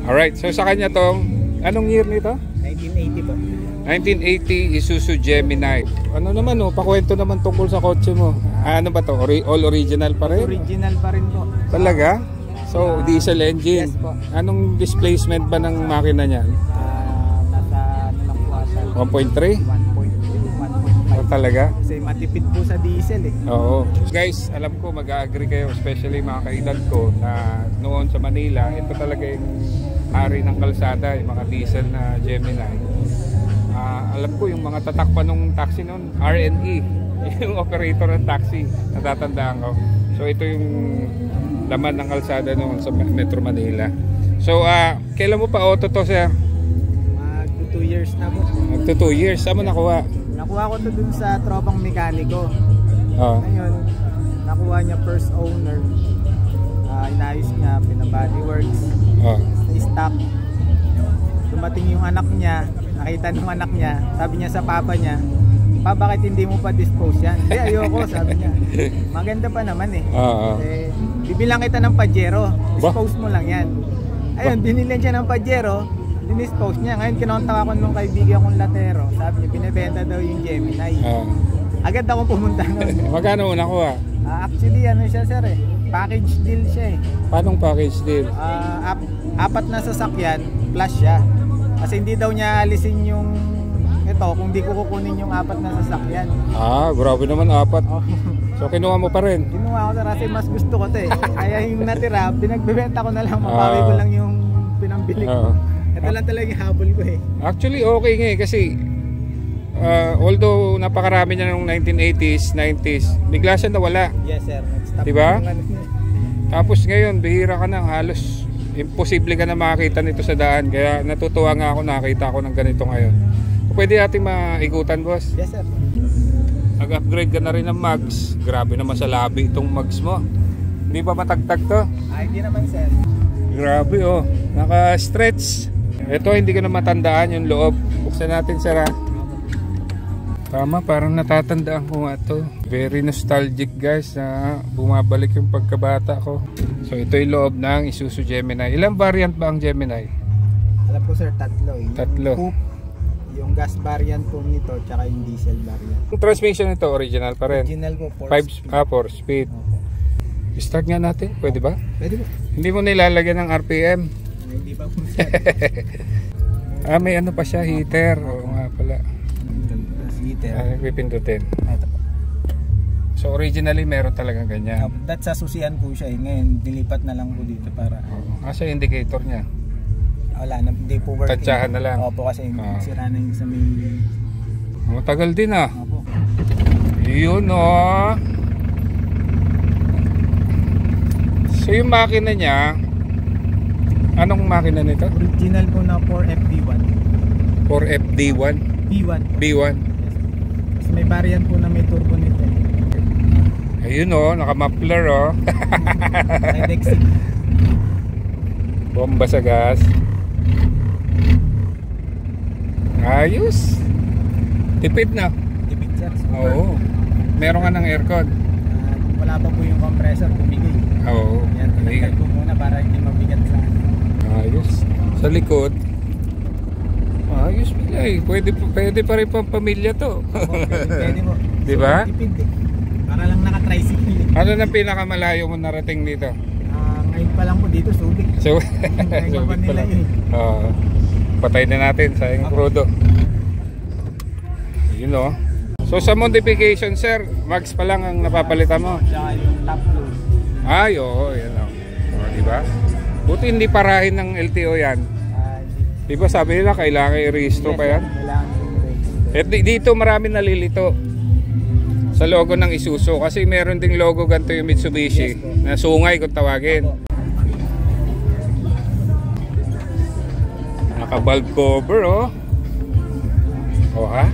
Alright, so sa kanya tong, anong year nito? 1980 po. 1980 Isuzu Gemini. Ano naman pakwento naman tungkol sa kotse mo. Ano ba to? All original pa rin? Original pa rin po. Talaga? So, diesel engine. Yes po. Anong displacement ba ng makina niyan? Nasa ano lang po asa. 1.3? 1.2, 1.5. Talaga? Kasi matipid po sa diesel eh. Oo. Guys, alam ko mag-agree kayo, especially mga kaedad ko na noon sa Manila, ito talaga yung hari ng kalsada, yung mga diesel na Gemini. Alam ko yung mga tatakpan ng taxi noon, RNE, yung operator ng taxi, natatandaan ko. So ito yung laman ng kalsada noon sa Metro Manila. So kailan mo pa auto to siya? Mag 2 years na po. Magto 2 years. Saan mo nakuha? Nakuha ko to dun sa tropang mekaniko. Oh. Ngayon, nakuha niya first owner. Inayos niya, pinabodyworks. Oh. Stock. Dumating yung anak niya, nakita ng anak niya, sabi niya sa papa niya, "Pa, bakit hindi mo pa dispose yan?" "Hindi, ayoko," sabi niya. Maganda pa naman eh. Eh, bibilang kita ng Pajero, dispose mo lang yan. Ayun, binilhan siya ng Pajero, dinispose niya. Ngayon kinontak ako nung kaibigan kong latero, sabi niya, binibenta daw yung Gemini. Agad akong pumunta nun. Magkano mo nakuha? Actually, ano siya sir eh, package deal siya eh. Paanong package deal? Apat na sasakyan, plus siya. Kasi hindi daw niya alisin yung ito kung di ko kukunin yung apat na sasakyan. Grabe naman, 4. So kinuha mo pa rin? Kinuha ko kasi mas gusto ko 'to eh. Kaya yung natira, pinagbebenta ko na lang, mabawi ko lang yung pinambili ko. Ito lang talaga yung habol ko eh. Actually okay nga eh kasi although napakarami niya nung 1980s, 90s, bigla siya nawala. Yes sir, nag-stop. Diba? Tapos ngayon, bihira ka na, halos imposible ka na makakita nito sa daan. Kaya natutuwa nga ako, nakakita ako ng ganito ngayon. So, pwede natin maikutan, boss? Yes sir. Nag-upgrade ka na rin ng mugs. Grabe naman sa labi itong mugs mo. Hindi pa matagtag to? Hindi naman sir. Grabe oh, naka-stretch. Ito hindi ko na matandaan yung loob. Buksan natin, sir. Tama, parang natatandaan ko nga to. Very nostalgic guys, na bumabalik yung pagkabata ko. So ito yung loob ng Isuzu Gemini. Ilang variant ba ang Gemini? Alam ko sir, 3 eh. 3. Coupe, yung gas variant po nito, tsaka yung diesel variant. Yung transmission nito, original pa rin? Original po, 4 speed. Start nga natin, pwede ba? Pwede po. Hindi mo nilalagyan ng RPM? Hindi pa po sir. May ano pa siya, heater. Oo nga pala. Heater. Pipindutin. Ito po. So originally meron talagang ganyan. That's sa susian po siya eh. Ngayon dilipat na lang po dito para Asa yung indicator niya? wala na, hindi po working. Tansyahan na lang. Opo, kasi sira na yung sa may matagal din ah. Opo. Yun oh. So yung makina niya, anong makina nito? Original po na 4FD1. 4FD1? B1 po. B1. Yes. May variant po na may turbo nito. Ayun oh, naka-muffler oh. Redexi. Bomba sa gas. Ayos. Tipid na. Tipid sir. Oo. Meron ka ng aircon. Wala pa po yung compressor, bumigay. Oo. Yan, tinagay ko muna para hindi mabigat sa ayos. Sa likod. Ayos pala eh. Pwede pa rin pang pamilya to. Pwede po. Diba? Tipid eh. Para lang naka-tricycle eh. Ano na pinakamalayo mo narating dito? Ngayon pa lang po dito, Subic. So, Ngayon pa nila yun. patay na natin sa yung crudo. Yun o. So sa modification sir, mags pa lang ang napapalitan mo? Tsaka yung top load. Ay, oo, yan o. Diba? Buti hindi parahin ng LTO yan. Diba sabi nila kailangan i-restro pa yan? Kailangan i-restro. Dito marami nalilito sa logo ng Isuzu kasi meron ding logo ganito yung Mitsubishi na sungay kung tawagin. Naka-valve cover oh. Oh ha?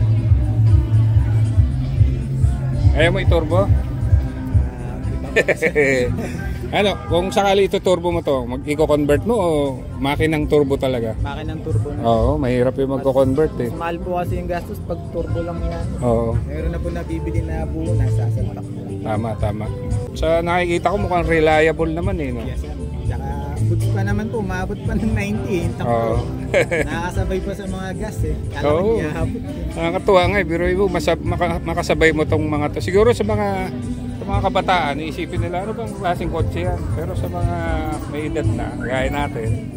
Ayaw mo i-turbo? Ano, kung sakali ito turbo mo to, mag-i-convert mo o makinang turbo talaga? Makinang turbo na. Oo, mahirap yung magko-convert eh. Mahal po kasi yung gastos pag turbo lang yan. Oo. Meron na po nabibili na buo na sa sasak. Tama. Sa nakikita ko mukhang reliable naman eh, no? Yes, sir. Tsaka goods pa naman po, maabot pa ng 90 yung takbo. Nakakasabay pa sa mga gas eh. Kala ko niya habot. Nakakatuwa nga eh, biro mo makasabay mo tong mga to. Siguro sa mga kabataan, iisipin nila ano bang klaseng kotse yan. Pero sa mga may edad na, gaya natin,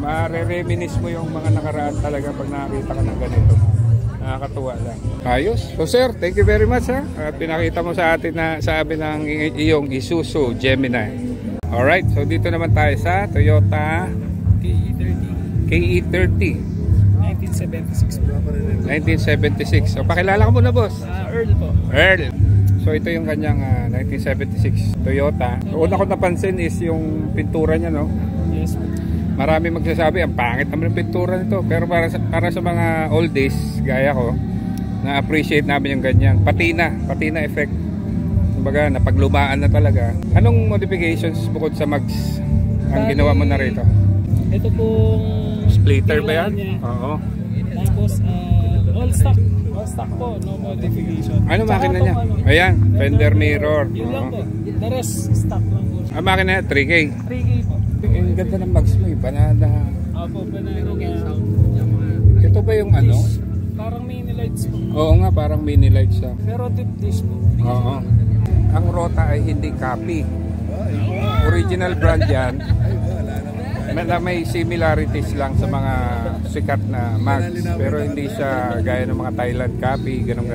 mare-reminis mo yung mga nakaraan talaga pag nakakita ka ng ganito. Nakakatuwa lang. Ayos. So sir, thank you very much ha. At pinakita mo sa atin na sabi ng iyong Isuzu Gemini. Alright, so dito naman tayo sa Toyota KE30 1976. So pakilala ka muna boss. Earl po. Earl. So ito yung kanyang 1976 Toyota. So, una ko napansin is yung pintura niya, no? Yes. Marami magsasabi ang pangit naman yung pintura nito, pero para sa mga oldies gaya ko, na-appreciate namin yung ganyan. Patina effect. Kumbaga napaglumaan na talaga. Anong modifications bukod sa mags ang ginawa mo na rito? Ito pong splitter ba yan? Oo. Tapos all stock po, no modification. Ano makina niya? Ayan, fender mirror. Yun lang po. The rest stock lang po. Ang makina niya 3K. 3K po. Ang ganda ng mags mo, banana. Opo, banana. Ito ba yung ano? Parang mini lights po. Oo nga, parang mini lights siya. Pero tip dish po. Oo. Ang Rota ay hindi copy. Original brand yan. May similarities lang sa mga sikat na mags, pero hindi siya gaya ng mga Thailand copy, ganun.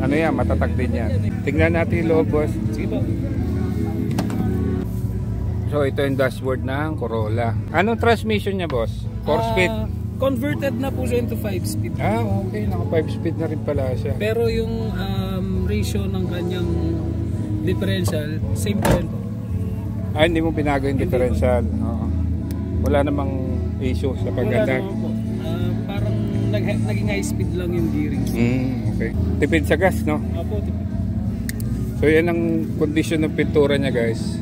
Ano yan, matatag din yan. Tingnan natin yung loob, boss. Sige po. So ito yung dashboard ng Corolla. Anong transmission niya, boss? 4-speed? Converted na po siya into 5-speed. Okay, naka 5-speed na rin pala siya. Pero yung ratio ng kanyang differential, same pa rin po. Hindi mo binago yung differential. Oo. Wala namang issue sa pagganda. Wala naman po. Parang naging high speed lang yung gearing. Okay. Tipid sa gas, no? Opo, tipid. So yan ang condition ng pintura niya, guys.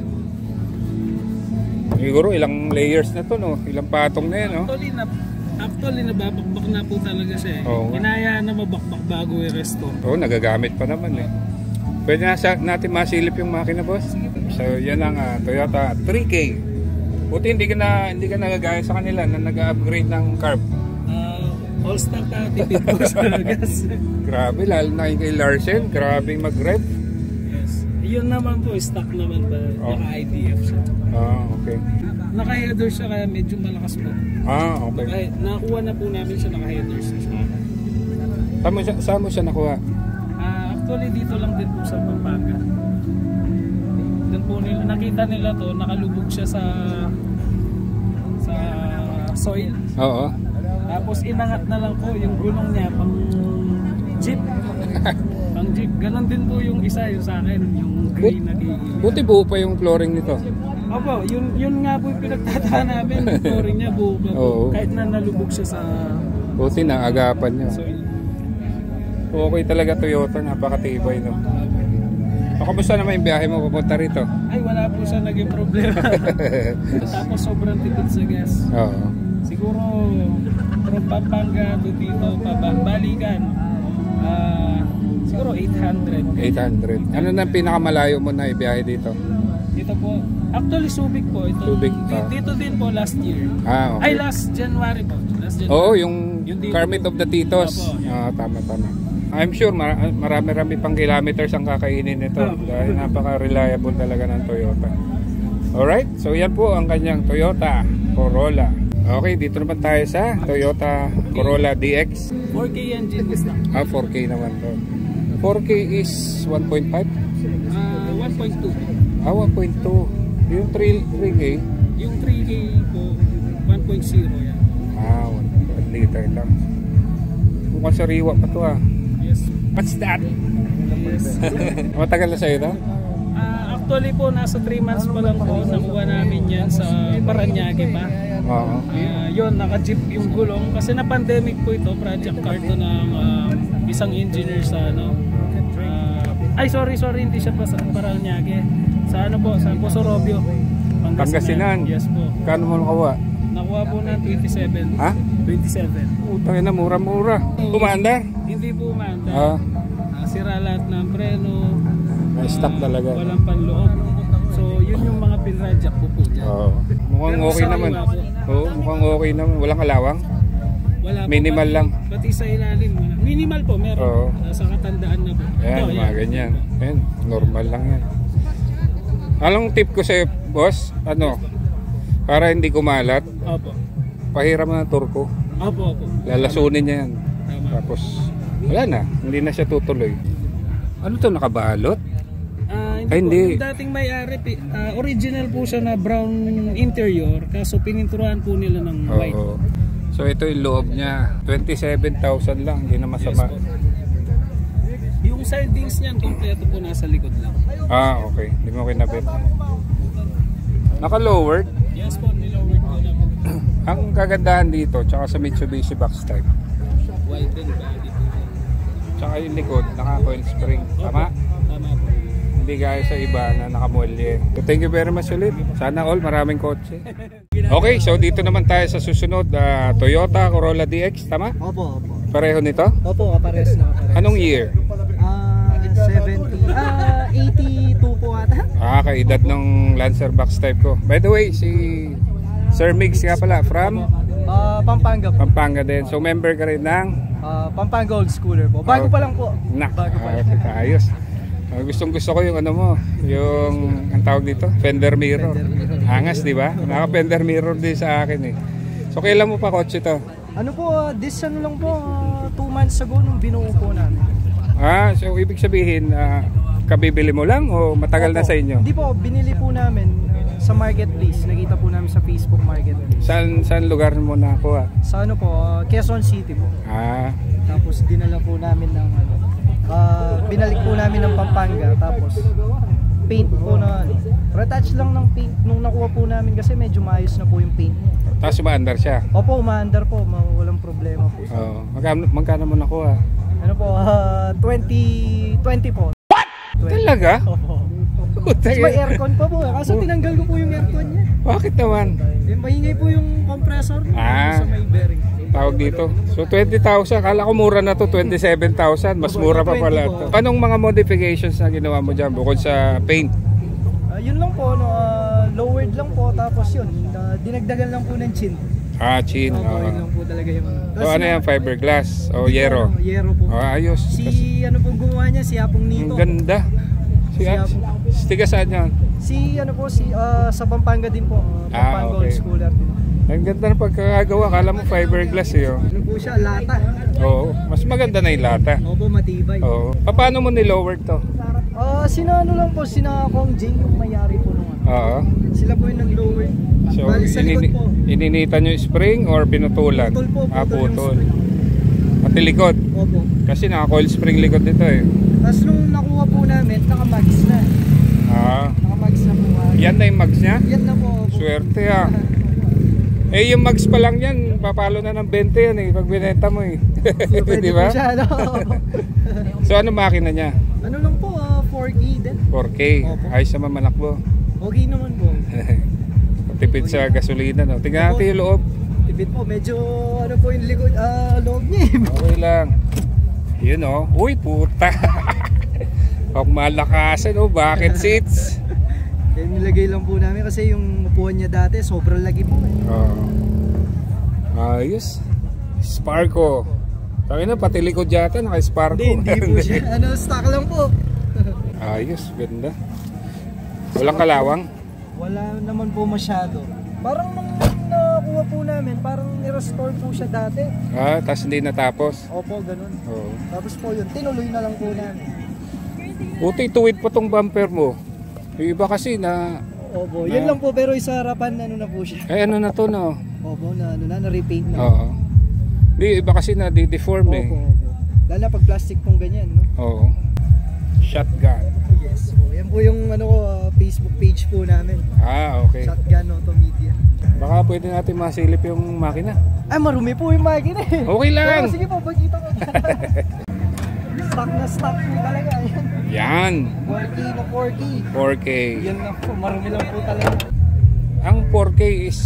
Siguro ilang layers na to, no? Ilang patong na yan, no? Actually nababakbak na po talaga siya. Kinaya na mabakbak bago i-restore. Nagagamit pa naman eh. Pwede natin masilip yung makina, boss? So yan ang Toyota 3K. Buti hindi ka nagagaya sa kanila na nag-upgrade ng carb. All stock tipid po sa gas. Grabe, lalo na kay Larsen, grabe mag-rev. Yes. Yun naman po, stock naman ba? Naka-IDF siya. Okay. Naka-header siya kaya medyo malakas po. Okay. Nakuha na po namin siya, naka-header siya. Saan mo siya nakuha? Actually dito lang din po sa Pampanga. Doon po nila, nakita nila to, nakalubog siya sa soil. Oo. Tapos inangat na lang po yung gulong niya pang jeep. Pang jeep. Ganon din po yung isa, yung sa akin, yung gray na gigil. Buti buo pa yung flooring nito. Opo, yun nga po yung pinagtataan namin. Yung flooring niya buo pa po. Kahit na nalubog siya sa buti na agapan niya. soil. Okay talaga Toyota, napakatibay, no? Kamusta naman yung biyahe mo papunta rito? Ay, wala po siya naging problema. Tapos sobrang tipid sa gas. Oo. Siguro from Pampanga to dito, balikan. Siguro 800. 800. Ano na pinakamalayo mo na ibiyahe dito? Dito po. Actually, Subic po. Subic. Dito din po last year. Okay. Ay, last January po. Oo, yung Carmit of the Titos. Tama. I'm sure marami pang kilometers ang kakainin nito dahil napaka-reliable talaga ng Toyota. Alright, so yan po ang kanyang Toyota Corolla. Okay, dito naman tayo sa Toyota Corolla DX. 4K engine stock. 4K naman to. 4K is 1.5? 1.2. 1.2. Yung 3K? Yung 3K po, 1.0 yan. 1 liter lang. Mukhang sariwa pa to Yes. What's that? Yes. Matagal na sa'yo ito? Actually po, nasa 3 months pa lang po, nakuha namin yan sa Paranaque pa. Oo. Yun, naka-jeep yung gulong. Kasi na pandemic po ito, project car to ng isang engineer sa sorry, hindi siya pa sa Paranaque. Sa sa Posorobio, Pangasinan? Yes po. Kano mo nakuha? Nakuha po ng 27. Ha? 27. Utang na, mura-mura. Umandar? Hindi po umandar. Sira lahat ng preno. Na-stop talaga. Walang panloob. So, yun yung mga pinrajak po dyan. Mukhang Pero okay naman. Mukhang okay naman. Walang kalawang? Wala po. Minimal lang. Pati sa ilalim. Minimal po, meron. Sa katandaan na po. Ayan, mga ganyan. Ayan, normal lang yan. Anong tip ko sa'yo, boss? Para hindi kumalat, Opo. pahiram na ng turko. Opo. Lalasunin niya yan. Tama. Tapos, wala na. Hindi na siya tutuloy. Ano to, nakabalot? Hindi. Yung dating may-ari, original po siya na brown interior, kaso pininturuan po nila ng white. So ito yung loob niya. 27,000 lang. Hindi na masama. Yes, yung sidings niyan, kompleto po nasa likod lang. Okay. Hindi mo kinabit. Naka-lowered? Yes po, nilowered po na po. Ang kagandahan dito, tsaka sa Mitsubishi box type, Widen body po. tsaka yung likod, naka-coil spring. Tama? Tama po. Hindi gaya sa iba na nakamolye. So thank you very much ulit. Sana all maraming kotse. Okay, so dito naman tayo sa susunod. Toyota Corolla DX, tama? Opo. Pareho nito? Opo, kapares na. Anong year? 82 po ata. Kaedad ng Lancer box type ko. By the way, si Sir Migs nga pala from? Pampanga po. Pampanga din. So member ka rin ng? Pampanga Old Schooler po. Bago pa lang po. Ayos. Gustong gusto ko yung yung ang tawag dito, fender mirror. Angas, di ba? Naka fender mirror din sa akin eh. So kailan mo pa kotse to? This lang po, 2 months ago nung binuo po namin. So ibig sabihin, kabibili mo lang o matagal na sa inyo? Hindi po, binili po namin sa marketplace. Nakita po namin sa Facebook marketplace. Saan lugar mo nakuha? Sa Quezon City po. Tapos dinala po namin ng binalik po namin ng Pampanga, tapos paint po na retouch lang ng paint nung nakuha po namin kasi medyo maayos na po yung paint. Tapos umaandar siya? Opo, umaandar po, walang problema po. Magkano mo nakuha? 20 po. What? Talaga? Opo. May aircon pa po, kaso tinanggal ko po yung aircon niya. Bakit naman? Maingay po yung compressor sa may bearing. Tawag dito. So 20,000, kala ko mura na to, 27,000. Mas mura pa pala to. Anong mga modifications na ginawa mo dyan bukod sa paint? Yun lang po, lowered lang po, tapos yun, dinagdagan lang po ng chin. Chin. Yun lang po talaga yung So ano yan, fiberglass o yero? Yero po. Ayos. Po gumawa niya, si Apong Nito. Ang ganda. Tiga saan yan? Sa Pampanga din po. Pampanga Old Schooler din. Ang ganda ng pagkakagawa, kala mo fiberglass eh. Po siya, lata. Oo, mas maganda na yung lata. Opo, matibay. Oo. Paano mo ni-lower to? Sina Kong J yung mayari po nung Sila po yung nag-lower. So, sa likod po. Ininitan yung spring or pinutulan? Putol po. Putol. Pati likod? Opo. Kasi naka-coil spring likod nito eh. Tapos nung nakuha po namin, naka-mags na. Naka-mags na po. Yan na yung mags niya? Yan na po. Swerte yung mags pa lang yan, papalo na ng 20 yan eh, pag binenta mo eh. Di ba? So ano makina niya? Lang po, 4K din. 4K, ayos naman manakbo. Okay naman po. Tipid sa gasolina, no? Tingnan natin yung loob. Tipid po, medyo po yung likod, loob niya. Okay lang. Yun uy puta. Huwag malakasan bucket seats. Nilagay lang po namin kasi yung upuan niya dati sobrang lagi po Ayos. Sparko. Sabi na pati likod yata naka-Sparko. Hindi po siya. Stock lang po. Ayos, ganda. Walang kalawang? Wala naman po masyado. Parang nung nakuha po namin, parang i-restore po siya dati. Tapos hindi natapos? Opo, ganun. Oo. Tapos po yun, tinuloy na lang po namin. Buti tuwid pa tong bumper mo. Yung iba kasi na... Opo, yun lang po, pero sa harapan ano na po siya. Eh ano na to, no? Opo, na-repaint na. Oo. Hindi, iba kasi na di-deform eh. Opo. Lalo na pag plastic pong ganyan, no? Oo. Shotgun. Yes po. Yan po yung Facebook page po namin. Ah, okay. Shotgun Auto Media. Baka pwede natin masilip yung makina. Ay, marumi po yung makina eh. Okay lang. Pero sige po, pagkita ko. Stock na stock po talaga. Yan. 4K na 4K. 4K. Yan lang po, marumi lang po talaga. Ang 4K is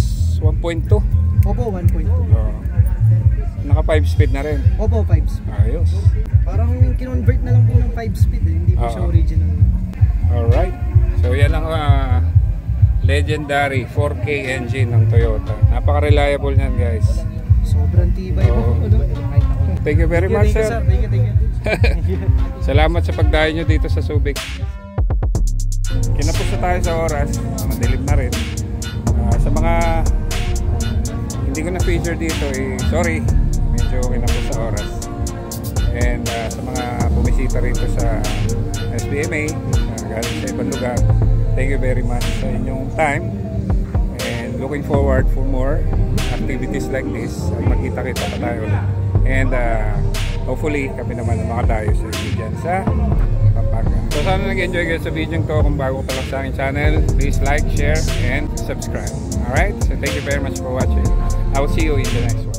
1.2. Opo, 1.2. Naka 5 speed na rin. Opo, 5 speed. Ayos. Parang kinonvert na lang po ng 5 speed eh. Hindi po siya original. Alright. So yan ang legendary 4K engine ng Toyota. Napaka-reliable niyan, guys. Sobrang tibay po. Thank you very much, sir. Thank you. Salamat sa pagdayo nyo dito sa Subic. Kinapos na tayo sa oras. Madilim na rin. Sa mga hindi ko na feature dito, sorry. Medyo kinapos sa oras. And sa mga bumisita rito sa SBMA, galing sa ibang lugar, thank you very much sa inyong time. And looking forward for more activities like this. Magkita-kita pa tayo ulit. And hopefully kami naman makadayo sa inyo dyan sa Pampanga. So sana nag-enjoy kayo sa video ko. Kung bago pa lang sa aking channel, please like, share, and subscribe. Alright? So thank you very much for watching. I will see you in the next one.